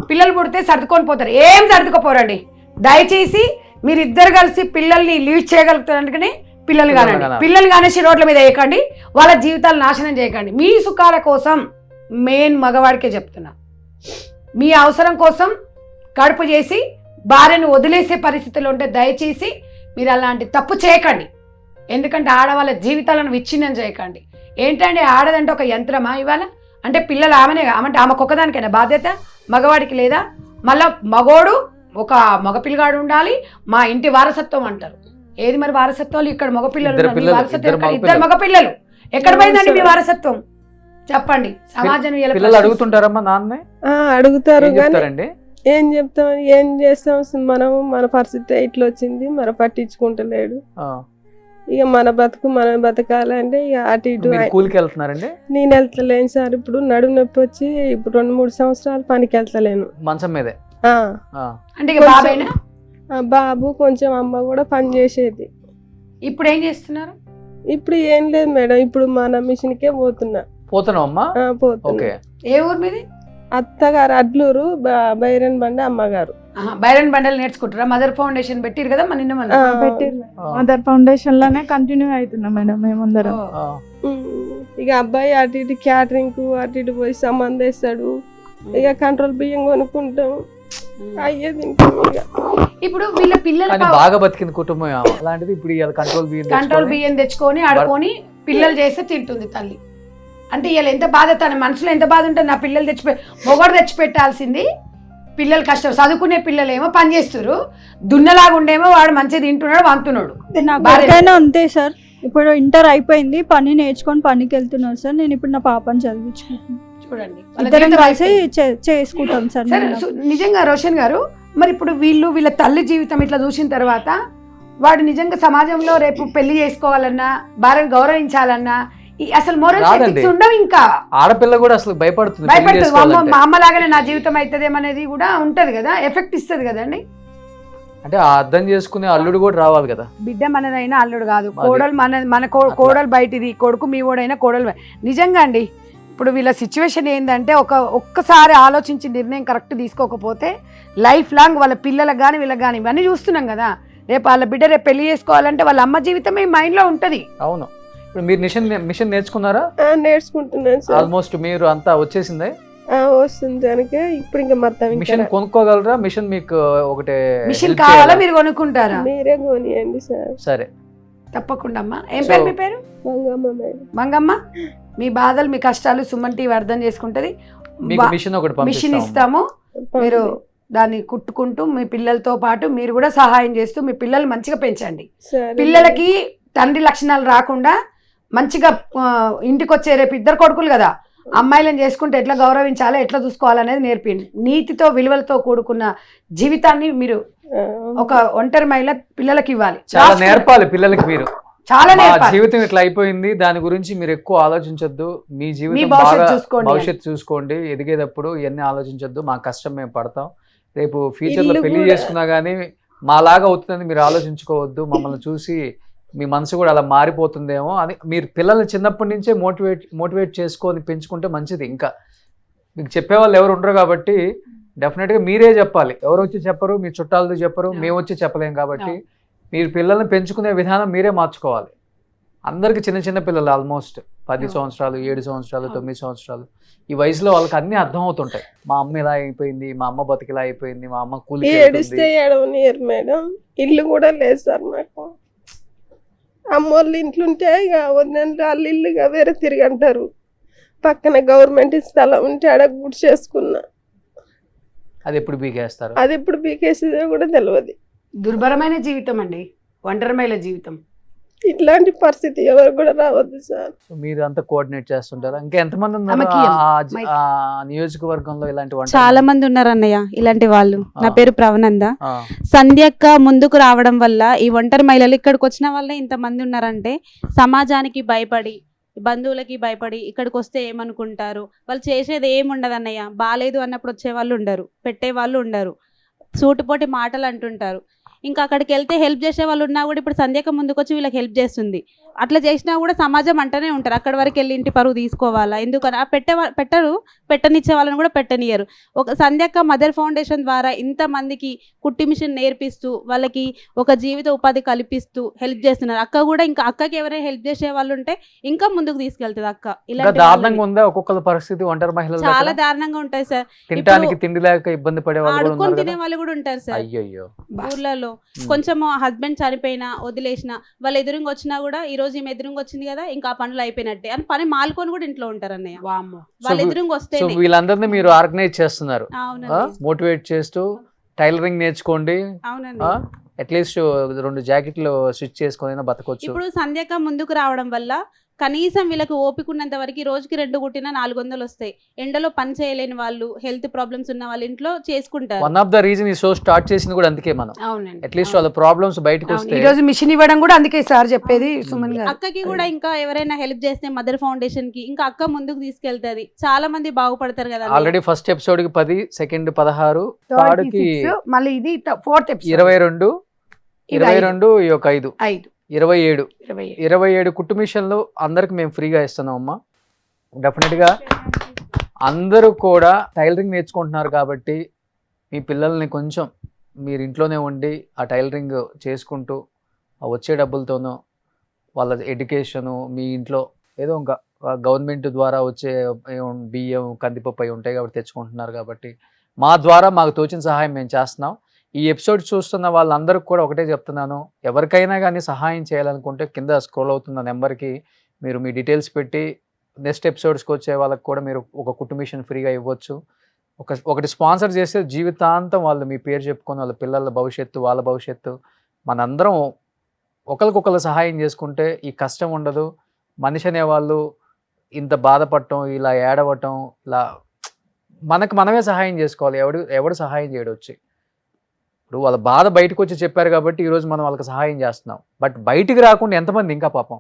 S7: పిల్లలు పుడితే సర్దుకొని పోతారు. ఏం సర్దుకోపోరండి. దయచేసి మీరు ఇద్దరు కలిసి పిల్లల్ని లీడ్ చేయగలుగుతారనుకుని పిల్లలు కానేసి రోడ్ల మీద వేయకండి, వాళ్ళ జీవితాలు నాశనం చేయకండి. మీ సుఖాల కోసం మెయిన్ మగవాడికే చెప్తున్నా, మీ అవసరం కోసం కడుపు చేసి భార్యను వదిలేసే పరిస్థితులు ఉంటే దయచేసి మీరు అలాంటి తప్పు చేయకండి. ఎందుకంటే ఆడవాళ్ళ జీవితాలను విచ్ఛిన్నం చేయకండి. ఏంటంటే ఆడదంటే ఒక యంత్రమా ఇవాళ? అంటే పిల్లలు ఆమె ఒక్కదానికైనా బాధ్యత, మగవాడికి లేదా? మళ్ళా మగోడు ఒక మగపిల్లగాడు ఉండాలి, మా ఇంటి వారసత్వం అంటారు. ఏది మరి వారసత్వాలు? ఇక్కడ మగపిల్లలు, ఇద్దరు మగపిల్లలు, ఎక్కడ పోయిందండి మీ వారసత్వం? చెప్పండి. సమాజం
S2: పిల్లలు అడుగుతుంటారమ్మా నాన్నే?
S6: అడుగుతారు కానీ ఏం చెప్తాం, ఏం చేస్తాం, మన పరిస్థితి ఇట్లా వచ్చింది, మనం పట్టించుకుంటలేడు. ఇక మన బతుకు మనం బతకాలంటే ఇక అటు ఇటు.
S2: స్కూల్కి వెళ్తున్నారండి?
S6: నేను వెళ్తలేను సార్, ఇప్పుడు నడుము నొప్పి వచ్చి ఇప్పుడు 2-3 సంవత్సరాలు పనికి వెళ్తలేను.
S2: మంచం మీదే?
S7: అంటే
S6: బాబు కొంచెం, అమ్మ కూడా పని చేసేది.
S7: ఇప్పుడు ఏం చేస్తున్నారు?
S6: ఇప్పుడు ఏం లేదు మేడం, ఇప్పుడు మన మిషన్కే
S2: పోతున్నావమ్మా?
S6: పోతున్నా.
S7: ఏ ఊరు మీది?
S6: అత్తగారు అడ్లూరు, బైరన్ బండ అమ్మగారు.
S7: బైరన్ బండలు నేర్చుకుంటారా? మదర్ ఫౌండేషన్ పెట్టిరు కదా మన నిన్న
S3: పెట్టిరు. మదర్ ఫౌండేషన్ లోనే కంటిన్యూ అవుతున్నాం మేడం మేమందరం.
S6: ఇక అబ్బాయి అటు ఇటు క్యాటరింగ్ అటు ఇటు పోయి సంబంధం వేస్తాడు. ఇక కంట్రోల్ బియ్యం కొనుక్కుంటాం, అయ్యేది.
S7: ఇప్పుడు వీళ్ళ పిల్లలు
S2: బాగా బతికింది కుటుంబం, అలాంటిది ఇప్పుడు కంట్రోల్
S7: బియ్యం తెచ్చుకొని ఆడుకొని పిల్లలు చేస్తే తింటుంది తల్లి. అంటే వీళ్ళు ఎంత బాధ, తన మనసులో ఎంత బాధ ఉంటుంది. నా పిల్లలు మొగడు తెచ్చిపెట్టాల్సింది, పిల్లలు కష్టం. చదువుకునే పిల్లలు ఏమో పని చేస్తారు, దున్నలాగా ఉండేమో వాడు మంచిగా తింటున్నాడు, వంతున్నాడు.
S4: నాకైనా అంతే సార్. ఇప్పుడు ఇంటర్ అయిపోయింది, పని నేర్చుకొని పనికి వెళ్తున్నారు సార్. నేను ఇప్పుడు నా పాపని చదివించుకుంటున్నాను.
S7: చూడండి,
S4: ఇద్దరం కలిసి చేసుకుంటాం సార్.
S7: నిజంగా రోషన్ గారు, మరి ఇప్పుడు వీళ్ళ తల్లి జీవితం ఇట్లా చూసిన తర్వాత వాడు నిజంగా సమాజంలో రేపు పెళ్లి చేసుకోవాలన్నా, భార్యను గౌరవించాలన్నా అసలు మోరల్ ఎథిక్స్ ఉండవు. ఇంకా
S2: ఆడపిల్ల కూడా అసలు భయపడుతుంది,
S7: మా అమ్మలాగానే నా జీవితం అవుతుందేమనేది కూడా ఉంటది కదా, ఎఫెక్ట్ ఇస్తుంది కదండి.
S2: అంటే అర్థం చేసుకునే అల్లుడు కూడా రావాలి కదా.
S7: బిడ్డ మనదైనా అల్లుడు కాదు, కోడలు మన కోడలు బయటిది, కొడుకు మీ ఓడైనా కోడలు. నిజంగా అండి, ఇప్పుడు వీళ్ళ సిచ్యువేషన్ ఏంటంటే ఒక్కసారి ఆలోచించి నిర్ణయం కరెక్ట్ తీసుకోకపోతే లైఫ్ లాంగ్ వాళ్ళ పిల్లలకు కానీ వీళ్ళకి కానీ ఇవన్నీ చూస్తున్నాం కదా. రేపు వాళ్ళ బిడ్డ రేపు పెళ్లి చేసుకోవాలంటే వాళ్ళ అమ్మ జీవితమే మైండ్లో ఉంటుంది.
S2: అవును. ఇప్పుడు మీరు మిషన్ నేర్చుకున్నారా?
S6: నేర్చుకుంటున్నాను.
S2: ఆల్మోస్ట్ మీరు అంతా వచ్చేసిందే?
S6: వస్తుంది కనుక ఇప్పుడు ఇంకా మొత్తం
S2: మిషన్
S6: ఇంకా
S2: కొనుక్కోగలరా? మిషన్ మీకు ఒకటే
S7: మిషన్
S2: help
S7: కావాలా
S2: చేయాలా?
S7: మీరు కొనుక్కుంటారా?
S6: మీరే కొనియండి సార్.
S2: సరే,
S7: తప్పకుండా అమ్మా. ఏం
S2: So-
S7: పేరు మీ పేరు?
S6: మంగమ్మ మేడం.
S7: మంగమ్మ, మీ బాధలు మీ కష్టాలు సుమన్ టీవీ అర్థం చేసుకుంటది.
S2: మీకు మిషన్ ఒకటి
S7: మిషన్
S2: పంపిస్తాము.
S7: ఇస్తాము, మీరు దాన్ని కుట్టుకుంటూ మీ పిల్లలతో పాటు మీరు కూడా సహాయం చేస్తూ మీ పిల్లలు మంచిగా పెంచండి.
S6: సరే.
S7: పిల్లలకి తండ్రి లక్షణాలు రాకుండా మంచిగా ఇంటికి వచ్చే రేపు ఇద్దరు కొడుకులు కదా, అమ్మాయిలను చేసుకుంటే ఎట్లా గౌరవించాలో ఎట్లా చూసుకోవాలనేది నేర్పిండి. నీతితో విలువలతో కూడుకున్న జీవితాన్ని మీరు ఒక ఒంటరి మహిళ పిల్లలకి ఇవ్వాలి.
S2: చాలా నేర్పాలి పిల్లలకి. మీరు
S7: చాలా
S2: మా
S7: నేర్పాలి.
S2: జీవితం ఇట్లా అయిపోయింది, దాని గురించి మీరు ఎక్కువ ఆలోచించొద్దు. మీ జీవితం
S7: భవిష్యత్తు
S2: బాగా
S7: చూసుకోండి.
S2: భవిష్యత్తు చూసుకోండి. ఎదిగేటప్పుడు ఇవన్నీ ఆలోచించొద్దు. మా కష్టం మేము పడతాం. రేపు ఫ్యూచర్ లో
S6: ఇల్లు
S2: పెళ్లి
S6: కూడా-
S2: చేసుకున్నా గానీ మాలాగా అవుతుందని మీరు ఆలోచించుకోవద్దు. మమ్మల్ని చూసి మీ మనసు కూడా అలా మారిపోతుందేమో అని మీరు పిల్లల్ని చిన్నప్పటి నుంచే మోటివేట్ చేసుకొని పెంచుకుంటే మంచిది. ఇంకా మీకు చెప్పేవాళ్ళు ఎవరు ఉండరు కాబట్టి డెఫినెట్గా మీరే చెప్పాలి. ఎవరు వచ్చి చెప్పరు, మీ చుట్టాలతో చెప్పరు, మేము వచ్చి చెప్పలేం. కాబట్టి మీరు పిల్లల్ని పెంచుకునే విధానం మీరే మార్చుకోవాలి. అందరికి చిన్న చిన్న పిల్లలు ఆల్మోస్ట్ 10 సంవత్సరాలు, 7 సంవత్సరాలు, 9 సంవత్సరాలు ఈ వయసులో వాళ్ళకి అన్ని అర్థం అవుతుంటాయి. మా అమ్మ ఇలా అయిపోయింది, మా అమ్మ బతికిలా అయిపోయింది, మా అమ్మ కూలి
S6: ఏడిస్తే ఏడవనియరు మేడం. ఇల్లు కూడా లేదు సార్ నాకు. అమ్మోళ్ళు ఇంట్లుంటే ఇక వదినంటే వాళ్ళ ఇల్లుగా వేరే తిరిగి అంటారు. పక్కన గవర్నమెంట్ స్థలం ఉంటే ఆడ గుడి చేసుకున్నా.
S2: అది ఎప్పుడు బీకేస్తారు.
S6: అది ఇప్పుడు బీకేసేదో కూడా తెలియదు.
S7: దుర్భరమైన జీవితం అండి ఒంటరి మహిళ జీవితం.
S6: ఇట్లాంటి పరిస్థితి ఎవరు కూడా రావద్దు సార్.
S2: సో మీరు అంతా కోఆర్డినేట్ చేస్తుంటారా? ఇంకా ఎంతమంది ఉన్నారు
S7: ఆమెకి
S2: ఆ నియోజకవర్గంలో ఇలాంటి వంటలు?
S8: చాలా మంది ఉన్నారు అన్నయ్య ఇలాంటి వాళ్ళు. నా
S2: ఆ.
S8: పేరు ప్రవనంద.
S2: ఆ,
S8: సంధ్యక్క ముందుకు రావడం వల్ల ఈ ఒంటరి మహిళలు ఇక్కడికి వచ్చిన వాళ్ళే ఇంతమంది ఉన్నారంటే సమాజానికి భయపడి, బంధువులకి భయపడి ఇక్కడికి వస్తే ఏమనుకుంటారు, వాళ్ళు చేసేది ఏముండదు అన్నయ్య. బాగాలేదు అన్నప్పుడు వచ్చే వాళ్ళు ఉండరు, పెట్టే వాళ్ళు ఉండరు, సూటిపోటి మాటలు అంటుంటారు. ఇంకా అక్కడికి వెళ్తే హెల్ప్ చేసే వాళ్ళు ఉన్నా కూడా ఇప్పుడు సంధ్యక్క ముందుకు వచ్చి వీళ్ళకి హెల్ప్ చేస్తుంది. అట్లా చేసినా కూడా సమాజం అంటనే ఉంటారు, అక్కడి వరకు వెళ్ళి ఇంటి పరువు తీసుకోవాలా ఎందుకని. ఆ పెట్టరు, పెట్టనిచ్చే వాళ్ళని కూడా పెట్టనియరు. ఒక సంధ్యక్క మదర్ ఫౌండేషన్ ద్వారా ఇంతమందికి కుట్టి మిషన్ నేర్పిస్తూ వాళ్ళకి ఒక జీవిత ఉపాధి కల్పిస్తూ హెల్ప్ చేస్తున్నారు. అక్క కూడా ఇంకా అక్కకి ఎవరైనా హెల్ప్ చేసే వాళ్ళు ఉంటే ఇంకా ముందుకు తీసుకెళ్తుంది అక్క.
S2: ఇంకా
S8: ఇలాంటి
S2: దారుణంగా
S8: వాళ్ళని.
S2: ఉందా ఒక్కొక్కరి పరిస్థితి ఒంటరి మహిళలు?
S8: చాలా దారుణంగా ఉంటాయి సార్.
S2: తినడానికి తిండి లేక ఇబ్బంది పడే వాళ్ళు కూడా
S8: ఆడుకొని
S2: ఉన్నారు
S8: తినే
S2: కదా?
S8: వాళ్ళు కూడా ఉంటారు సార్.
S2: అయ్యయ్యో.
S8: ఊర్లలో కొంచెం హస్బెండ్ చనిపోయినా వదిలేసినా వాళ్ళ ఎదురుగా వచ్చినా కూడా ఈ రోజు ఈమె ఎదురుగా వచ్చింది కదా ఇంకా ఆ పనులు అయిపోయినట్టే అని పని మాలుకొని కూడా ఇంట్లో ఉంటారు అన్నయ్య.
S7: వామ్మో.
S8: వాళ్ళ
S2: సో
S8: ఎదురుగా వస్తే
S2: సో వీళ్ళందరినీ మీరు ఆర్గనైజ్ చేస్తున్నారు,
S8: అవునండి,
S2: మోటివేట్ చేస్తూ టైలరింగ్ నేర్చుకోండి,
S8: అవునండి.
S2: అట్లీస్ట్ 2 జాకెట్లు స్టిచ్ చేసుకొని బతకొచ్చు.
S8: ఇప్పుడు సంధ్యక ముందుకు రావడం వల్ల కనీసం వీళ్ళకి ఓపిక ఉన్నంత వరకు రోజుకి 2 కుట్టినా 400 వస్తాయి. ఎండలో పని చేయలేని వాళ్ళు, హెల్త్ ప్రాబ్లమ్స్ ఉన్న వాళ్ళు ఇంట్లో చేసుకుంటారు.
S2: వన్ ఆఫ్ ద రీజన్ ఈ షో స్టార్ట్ చేసింది కూడా అందుకే. మనం
S7: అవునండి.
S2: అట్లీస్ట్ వాళ్ళ ప్రాబ్లమ్స్ బయటకు
S7: అవును.
S2: వస్తే
S7: ఈ రోజు మిషన్ ఇవ్వడం కూడా అందుకే సార్ చెప్పేది సుమన్ గారు.
S8: అక్కకి కూడా ఇంకా ఎవరైనా హెల్ప్ చేస్తే మదర్ ఫౌండేషన్ కి ఇంకా అక్క ముందుకు తీసుకెళ్తది. చాలా మంది బాగుపడతారు కదా.
S2: ఆల్రెడీ ఫస్ట్ ఎపిసోడ్ కి 10, సెకండ్ 16, థర్డ్ కి
S7: 6, మళ్ళీ ఇది 4th ఎపిసోడ్
S2: 22,
S7: ఇది
S2: 22 ఈ ఒక 5, 27
S7: 27.
S2: 27 కుట్టు మిషన్లు అందరికి మేము ఫ్రీగా ఇస్తున్నాం అమ్మా. డెఫినెట్గా అందరూ కూడా టైలరింగ్ నేర్చుకుంటున్నారు కాబట్టి మీ పిల్లల్ని కొంచెం మీరు ఇంట్లోనే ఉండి ఆ టైలరింగ్ చేసుకుంటూ ఆ వచ్చే డబ్బులతోనూ వాళ్ళ ఎడ్యుకేషను, మీ ఇంట్లో ఏదో ఇంకా గవర్నమెంట్ ద్వారా వచ్చే బియ్యం, కందిపప్పు అవి ఉంటాయి కాబట్టి తెచ్చుకుంటున్నారు కాబట్టి మా ద్వారా మాకు తోచిన సహాయం మేము చేస్తున్నాం. ఈ ఎపిసోడ్ చూస్తున్న వాళ్ళందరికీ కూడా ఒకటే చెప్తున్నాను, ఎవరికైనా కానీ సహాయం చేయాలనుకుంటే కింద స్క్రోల్ అవుతున్న నెంబర్కి మీరు మీ డీటెయిల్స్ పెట్టి నెక్స్ట్ ఎపిసోడ్స్కి వచ్చే వాళ్ళకి కూడా మీరు ఒక కుట్టు మిషన్ ఫ్రీగా ఇవ్వచ్చు. ఒకటి స్పాన్సర్ చేస్తే జీవితాంతం వాళ్ళు మీ పేరు చెప్పుకొని వాళ్ళ పిల్లల భవిష్యత్తు, వాళ్ళ భవిష్యత్తు, మనందరం ఒకరికొకరు సహాయం చేసుకుంటే ఈ కష్టం ఉండదు. మనిషి అనేవాళ్ళు ఇంత బాధపడటం, ఇలా ఏడవటం, ఇలా మనకు మనమే సహాయం చేసుకోవాలి. ఎవడు సహాయం చేయడం వచ్చి ఇప్పుడు వాళ్ళ బాధ బయటకు వచ్చి చెప్పారు కాబట్టి ఈరోజు మనం వాళ్ళకి సహాయం చేస్తున్నాం. బట్ బయటికి రాకుండా ఎంతమంది ఇంకా పాపం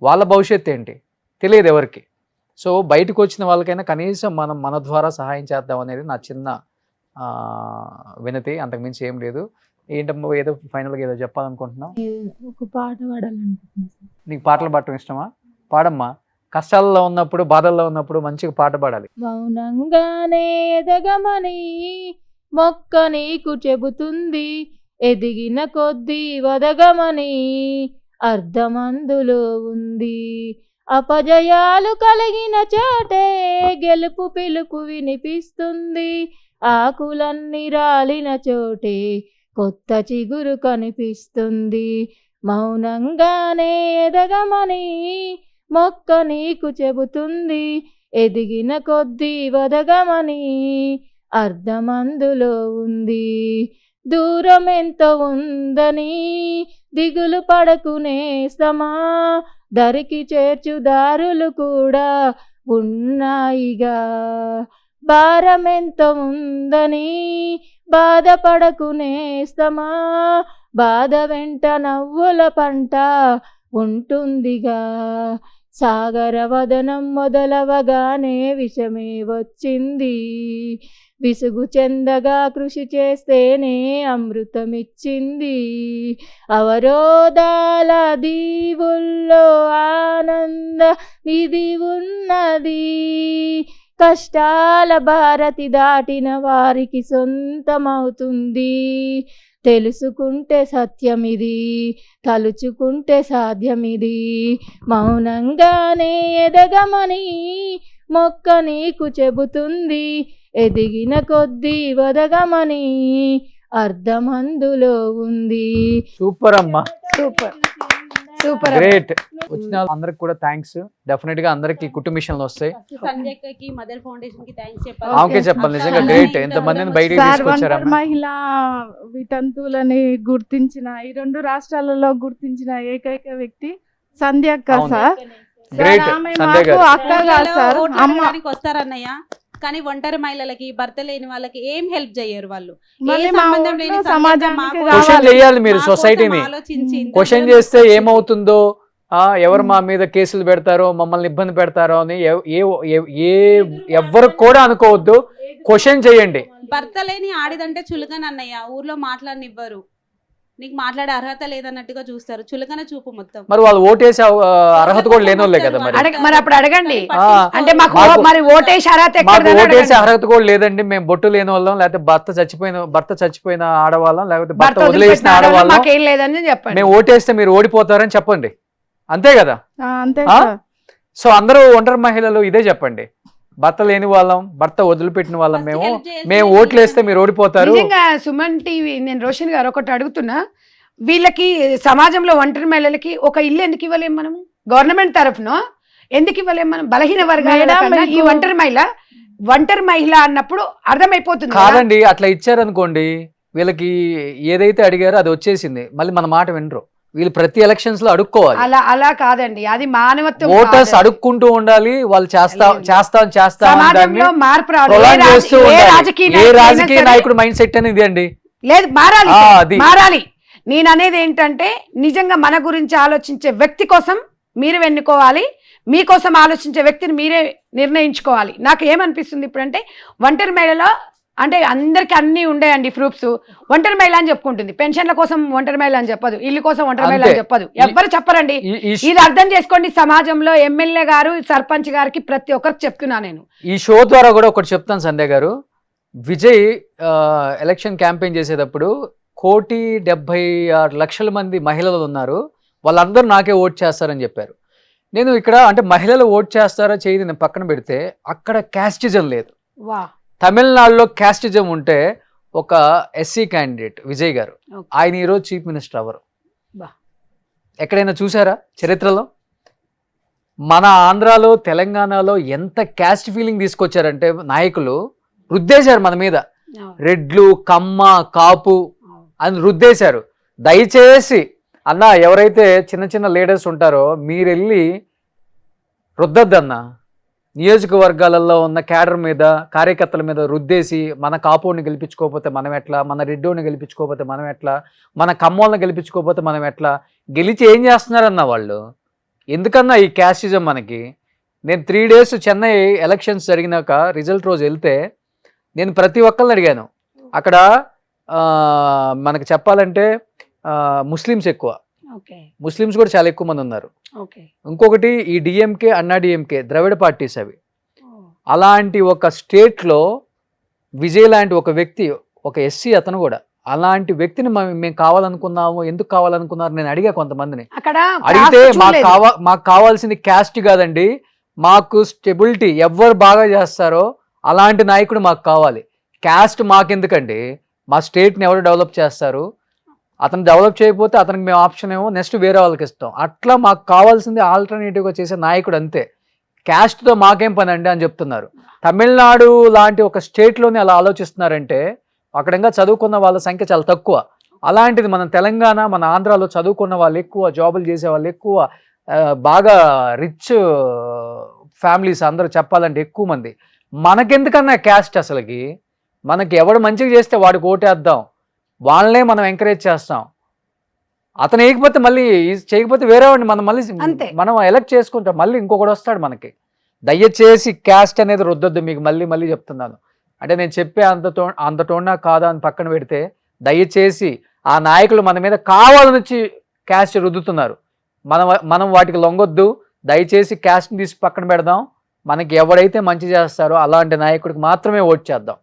S2: వాళ్ళ భవిష్యత్తు ఏంటి తెలియదు ఎవరికి. సో బయటకు వచ్చిన వాళ్ళకైనా కనీసం మనం మన ద్వారా సహాయం చేద్దాం అనేది నా చిన్న వినతి, అంతకుమించి ఏం లేదు. ఏంటమ్మా ఏదో ఫైనల్గా ఏదో చెప్పాలనుకుంటున్నావు?
S5: ఒక పాట పాడాలనుకుంటున్నాను.
S2: నీకు పాటలు పాడటం ఇష్టమా? పాడమ్మా. కష్టాల్లో ఉన్నప్పుడు, బాధల్లో ఉన్నప్పుడు మంచిగా పాట పాడాలి.
S5: మౌనంగానే ఎదగమని మొక్క నీకు చెబుతుంది, ఎదిగిన కొద్దీ వదగమని అర్థమందులో ఉంది. అపజయాలు కలిగిన చోటే గెలుపు పిలుపు వినిపిస్తుంది. ఆకులన్నీ రాలిన చోటే కొత్త చిగురు కనిపిస్తుంది. మౌనంగానే ఎదగమని మొక్క నీకు చెబుతుంది. ఎదిగిన కొద్దీ వదగమని అర్థమందులో ఉంది. దూరం ఎంత ఉందని దిగులు పడకునేస్తమా, దరికి చేర్చు దారులు కూడా ఉన్నాయిగా. భారం ఎంత ఉందని బాధపడకునేస్తమా, బాధ వెంట నవ్వుల పంట ఉంటుందిగా. సాగర వదనం మొదలవగానే విషమే వచ్చింది. విసుగు చెందగా కృషి చేస్తేనే అమృతమిచ్చింది. అవరోధాల దీవుల్లో ఆనంద నిధి ఉన్నది. కష్టాల భారతి దాటిన వారికి సొంతమవుతుంది. తెలుసుకుంటే సత్యమిది, తలుచుకుంటే సాధ్యమిది. మౌనంగానే ఎదగమని మొక్క నీకు చెబుతుంది. ఎదిగిన కొద్దీ వదగమని అర్థమందులో ఉంది.
S2: సూపర్ అమ్మా,
S7: సూపర్ సూపర్.
S2: గ్రేట్. వచ్చిన అందరికి కూడా థ్యాంక్స్. డెఫినెట్ గా అందరికి కుటుంబ మిషన్లు వస్తాయి.
S8: సంధ్యకి మదర్ ఫౌండేషన్ కి థ్యాంక్స్
S2: ఆమెకే చెప్పాలి. నిజంగా గ్రేట్. ఎంత మందిని బయటికి
S3: సార్
S2: తీసుకొచ్చారు
S3: ఒంటరి మహిళ వితంతువులని గుర్తించిన, ఈ 2 రాష్ట్రాలలో గుర్తించిన ఏకైక వ్యక్తి సంధ్య అక్క
S2: అవును.
S3: సార్.
S2: గ్రేట్.
S3: ఆమె
S2: సంధ్య
S3: మాకు
S2: గారు
S3: అక్క కాదు సార్, అమ్మ.
S8: వస్తారన్నయ్య, కానీ ఒంటరి మహిళలకి భర్త లేని వాళ్ళకి ఏం హెల్ప్ చేయరు వాళ్ళు.
S3: మళ్ళీ
S8: ఏ
S3: మా
S8: సంబంధం
S3: ఊర్లో
S8: లేని
S3: సమాజానికి
S8: మాకు
S3: కావాలి.
S2: క్వశ్చన్ వేయాలి మీరు
S8: మా కోసం
S2: సొసైటీని.
S8: ఆలోచించి ఇంత
S2: క్వశ్చన్
S8: దూరం
S2: చేస్తే
S8: తీసుకొచ్చి-
S2: ఏమవుతుందో, ఎవరు మా మీద కేసులు పెడతారో, మమ్మల్ని ఇబ్బంది పెడతారో అని ఎవ్వరు కూడా అనుకోవద్దు. క్వశ్చన్ చేయండి.
S8: భర్త లేని ఆడిదంటే చులకన అన్నయ్య, ఊర్లో మాట్లాడనివ్వరు. నీకు మాట్లాడే అర్హత లేదన్నట్టుగా చూస్తారు. చులకన చూపు మొత్తం.
S2: మరి వాళ్ళు ఓటేసే అర్హత కూడా లేని వాళ్ళే కదా మరి.
S7: మరి అప్పుడు అడగండి.
S2: ఆ,
S7: అంటే మాకు
S2: మాకు-
S7: మరి ఓటేసి అర్హత
S2: మాకు
S7: ఎక్కడిదని
S2: ఓటేసే
S7: అడగండి.
S2: అర్హత కూడా లేదండి. మేము బొట్టు లేని వాళ్ళం, లేకపోతే భర్త చచ్చిపోయిన ఆడవాళ్ళం, లేకపోతే
S7: భర్త
S2: భర్త వదిలేసిన
S7: వదిలిపెట్టిన ఆడవాళ్ళు
S2: ఆడవాళ్ళం.
S7: మాకేం లేదని చెప్పండి.
S2: మేము ఓటేస్తే మీరు ఓడిపోతారని చెప్పండి. అంతే కదా.
S3: అంతే
S2: ఆ?
S3: సార్.
S2: సో అందరూ ఒంటరి మహిళలు ఇదే చెప్పండి. భర్త లేని వాళ్ళం, భర్త వదిలిపెట్టిన వాళ్ళం
S8: First
S2: మేము.
S8: help చేసి
S2: మేము ఓట్లు వేస్తే మీరు ఓడిపోతారు.
S7: నిజంగా సుమన్ టీవీ, నేను రోషన్ గారు ఒకటి అడుగుతున్నా, వీళ్ళకి సమాజంలో ఒంటరి మహిళలకి ఒక ఇల్లు ఎందుకు ఇవ్వలేము మనం? గవర్నమెంట్ తరఫున ఎందుకు ఇవ్వలేము మనం? బలహీన వర్గాల
S3: మేడం,
S7: కన్నా ఈ
S3: మీకు-
S7: ఒంటరి మహిళ అన్నప్పుడు అర్థమైపోతుంది కదా.
S2: కాదండి, అట్లా ఇచ్చారనుకోండి, వీళ్ళకి ఏదైతే అడిగారో అది వచ్చేసింది. మళ్ళీ మన మాట వినరు. వీళ్ళు ప్రతి ఎలక్షన్స్ లో అడుక్కోవాలి.
S7: అలా కాదండి, అది మానవత్వం
S2: ఓటర్స్
S7: కాదు.
S2: అడుక్కుంటూ ఉండాలి. వాళ్ళు చేస్తా అని
S7: సమాజంలో మార్పు రావాలి.
S2: prolong చేస్తూ
S7: ఏ
S2: ఉండాలి.
S7: రాజకీయ
S2: ఏ
S7: నాయకుడైనా
S2: రాజకీయ
S7: సరే-
S2: నాయకుడు మైండ్ సెట్ అనేది ఇది అండి.
S7: లేదు, మారాలి
S2: అది.
S7: మారాలి. నేను అనేది ఏంటంటే, నిజంగా మన గురించి ఆలోచించే వ్యక్తి కోసం మీరు ఎన్నుకోవాలి. మీకోసం ఆలోచించే వ్యక్తిని మీరే నిర్ణయించుకోవాలి. నాకు ఏమనిపిస్తుంది ఇప్పుడంటే, ఒంటరి మహిళలో అంటే అందరికి అన్ని ఉండేయండి ప్రూఫ్స్. ఒంటరి మహిళ అని చెప్పుకుంటుంది, పెన్షన్ల కోసం ఒంటరి మహిళ అని చెప్పదు, ఇల్లు కోసం ఒంటరి మహిళ అని
S2: అంతే.
S7: చెప్పదు, ఎవ్వరు చెప్పరండి. ఇది అర్థం చేసుకోండి. సమాజంలో ఎమ్మెల్యే గారు, సర్పంచ్ గారికి ప్రతి ఒక్కరికి చెప్తున్నా నేను.
S2: ఈ షో ద్వారా కూడా ఒకటి చెప్తాను సంధ్య గారు. విజయ్ ఎలక్షన్ క్యాంపెయిన్ చేసేటప్పుడు 1,76,00,000 మంది మహిళలు ఉన్నారు, వాళ్ళందరూ నాకే ఓట్ చేస్తారని చెప్పారు. నేను ఇక్కడ అంటే మహిళలు ఓట్ చేస్తారా చేయని నేను పక్కన పెడితే, అక్కడ క్యాస్టిజం లేదు.
S7: వా,
S2: తమిళనాడులో క్యాస్టిజం ఉంటే ఒక ఎస్సీ క్యాండిడేట్ విజయ్ గారు,
S7: Okay.
S2: ఆయన ఈరోజు చీఫ్ మినిస్టర్ అవ్వరు.
S7: బా.
S2: ఎక్కడైనా చూసారా చరిత్రలో? మన ఆంధ్రాలో, తెలంగాణలో ఎంత క్యాస్ట్ ఫీలింగ్ తీసుకొచ్చారంటే నాయకులు రుద్దేశారు మన మీద. రెడ్లు, కమ్మ, కాపు అని రుద్దేశారు. దయచేసి అన్న, ఎవరైతే చిన్న చిన్న లీడర్స్ ఉంటారో మీరు వెళ్ళి రుద్దద్దన్న. నియోజకవర్గాలలో ఉన్న క్యాడర్ మీద, కార్యకర్తల మీద రుద్దేసి మన కాపోడిని గెలిపించుకోకపోతే మనం ఎట్లా, మన రెడ్డోని గెలిపించుకోకపోతే మనం ఎట్లా, మన కమ్మోళ్ళని గెలిపించుకోకపోతే మనం ఎట్లా, గెలిచి ఏం చేస్తున్నారన్న వాళ్ళు. ఎందుకన్నా ఈ క్యాస్టిజం మనకి? నేను 3 days చెన్నై ఎలక్షన్స్ జరిగినాక రిజల్ట్ రోజు వెళ్తే నేను ప్రతి ఒక్కరిని అడిగాను. అక్కడ మనకు చెప్పాలంటే ముస్లిమ్స్ ఎక్కువ, ముస్లిమ్స్ కూడా చాలా ఎక్కువ మంది ఉన్నారు. ఇంకొకటి ఈ డిఎంకే, అన్నా డిఎంకే, ద్రవిడ పార్టీస్ అవి. అలాంటి ఒక స్టేట్లో విజయ్ లాంటి ఒక వ్యక్తి, ఒక ఎస్సీ, అతను కూడా అలాంటి వ్యక్తిని మేము కావాలనుకున్నాము, ఎందుకు కావాలనుకున్నారు నేను అడిగా కొంతమందిని.
S7: అక్కడ
S2: అడిగితే
S7: caste చూడలేదు.
S2: మాకు కావాల్సింది క్యాస్ట్ కాదండి, మాకు స్టెబిలిటీ, ఎవరు బాగా చేస్తారో అలాంటి నాయకుడు మాకు కావాలి. క్యాస్ట్ మాకెందుకండి, మా స్టేట్ని ఎవరు డెవలప్ చేస్తారు, అతను డెవలప్ చేయకపోతే అతనికి మేము ఆప్షన్ ఏమో నెక్స్ట్ వేరే వాళ్ళకి ఇస్తాం. అట్లా మాకు కావాల్సింది ఆల్టర్నేటివ్గా చేసే నాయకుడు అంతే. క్యాస్ట్తో మాకేం పని అండి అని చెప్తున్నారు. తమిళనాడు లాంటి ఒక స్టేట్లోనే అలా ఆలోచిస్తున్నారంటే అక్కడ ఇంకా చదువుకున్న వాళ్ళ సంఖ్య చాలా తక్కువ. అలాంటిది మన తెలంగాణ, మన ఆంధ్రాలో చదువుకున్న వాళ్ళు ఎక్కువ, జాబులు చేసే వాళ్ళు ఎక్కువ, బాగా రిచ్ ఫ్యామిలీస్ అందరూ చెప్పాలంటే ఎక్కువ మంది. మనకెందుకన్నా క్యాస్ట్, అసలుకి మనకి ఎవడు మంచిగా చేస్తే వాడికి ఓటేద్దాం, వాళ్ళనే మనం ఎంకరేజ్ చేస్తాం. అతను వేయకపోతే మళ్ళీ చేయకపోతే వేరే వాడిని మనం మళ్ళీ
S7: అంతే.
S2: మనం ఎలక్ట్ చేసుకుంటాం, మళ్ళీ ఇంకొకటి వస్తాడు మనకి. దయచేసి క్యాస్ట్ అనేది రుద్దొద్దు, మీకు మళ్ళీ చెప్తున్నాను. అంటే నేను చెప్పే అంత టోన్నా కాదా అని పక్కన పెడితే, దయచేసి ఆ నాయకులు మన మీద కావాలని వచ్చి క్యాస్ట్ రుద్దుతున్నారు, మనం వాటికి లొంగొద్దు. దయచేసి క్యాస్ట్ని తీసి పక్కన పెడదాం. మనకి ఎవడైతే మంచి చేస్తారో అలాంటి నాయకుడికి మాత్రమే ఓట్ చేద్దాం.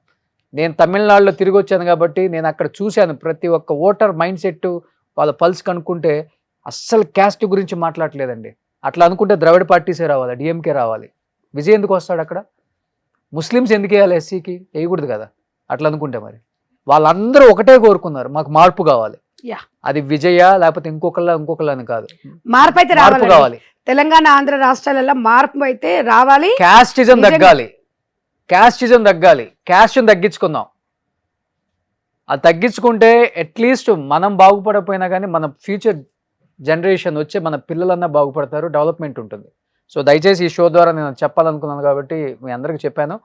S2: నేను తమిళనాడులో తిరిగి వచ్చాను కాబట్టి నేను అక్కడ చూశాను ప్రతి ఒక్క ఓటర్ మైండ్ సెట్, వాళ్ళ పల్స్ కనుక్కుంటే అస్సలు క్యాస్ట్ గురించి మాట్లాడలేదండి. అట్లా అనుకుంటే ద్రవిడ పార్టీసే రావాలి, డిఎంకే రావాలి. విజయ్ ఎందుకు వస్తాడు అక్కడ? ముస్లిమ్స్ ఎందుకు వేయాలి, ఎస్సీకి వేయకూడదు కదా. అట్లా అనుకుంటే మరి వాళ్ళందరూ ఒకటే కోరుకున్నారు, మాకు మార్పు కావాలి. అది విజయ లేకపోతే ఇంకొకళ్ళ అని కాదు,
S7: మార్పు అయితే
S2: మార్పు కావాలి.
S7: తెలంగాణ ఆంధ్ర రాష్ట్రాలలో మార్పు అయితే రావాలి.
S2: క్యాస్టిజం తగ్గాలి, క్యాస్ట్ని తగ్గించుకుందాం. అది తగ్గించుకుంటే అట్లీస్ట్ మనం బాగుపడకపోయినా కానీ మన ఫ్యూచర్ జనరేషన్ వచ్చే మన పిల్లలన్నా బాగుపడతారు, డెవలప్మెంట్ ఉంటుంది. సో దయచేసి ఈ షో ద్వారా నేను చెప్పాలనుకున్నాను కాబట్టి మీ అందరికి చెప్పాను.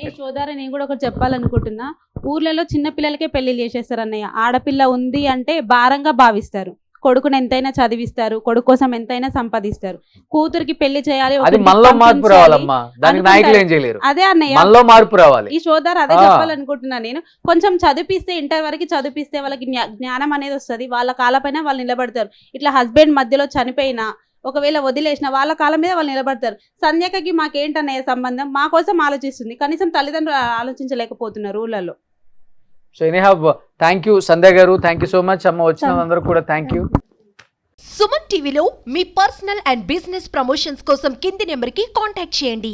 S8: ఈ షో ద్వారా నేను కూడా ఒకటి చెప్పాలనుకుంటున్నా. ఊర్లలో చిన్న పిల్లలకే పెళ్లి చేసేస్తారు అన్నయ్య. ఆడపిల్ల ఉంది అంటే భారంగా భావిస్తారు. కొడుకుని ఎంతైనా చదివిస్తారు, కొడుకు కోసం ఎంతైనా సంపాదిస్తారు. కూతురికి పెళ్లి చేయాలి,
S2: అది మనలో మార్పు రావాలమ్మా, దానికి నాయకులు ఏం చేయలేరు.
S8: అదే అన్నయ్య,
S2: మనలో మార్పు రావాలి.
S8: ఈ షో ద్వారా అదే చెప్పాలనుకుంటున్నా నేను. కొంచెం చదివిస్తే, ఇంటర్ వరకు చదివిస్తే వాళ్ళకి జ్ఞానం అనేది వస్తుంది, వాళ్ళ కాళ్ళపైన వాళ్ళు నిలబడతారు. ఇట్లా హస్బెండ్ మధ్యలో చనిపోయినా, ఒకవేళ వదిలేసిన వాళ్ళ కాళ్ళ మీద వాళ్ళు నిలబడతారు. సంధ్యకకి మాకేంటన్నయ్య సంబంధం, మా కోసం ఆలోచిస్తుంది, కనీసం తల్లిదండ్రులు ఆలోచించలేకపోతున్నారు ఊళ్ళలో.
S2: సో ఎనీహౌ థ్యాంక్ యూ సంధ్య గారు, థ్యాంక్ యూ సో మచ్ అమ్మ, వచ్చిన అందరూ కూడా థ్యాంక్ యూ.
S9: సుమన్ టీవీలో మీ పర్సనల్ అండ్ బిజినెస్ ప్రమోషన్స్ కోసం కింది నెంబర్కి కాంటాక్ట్ చేయండి.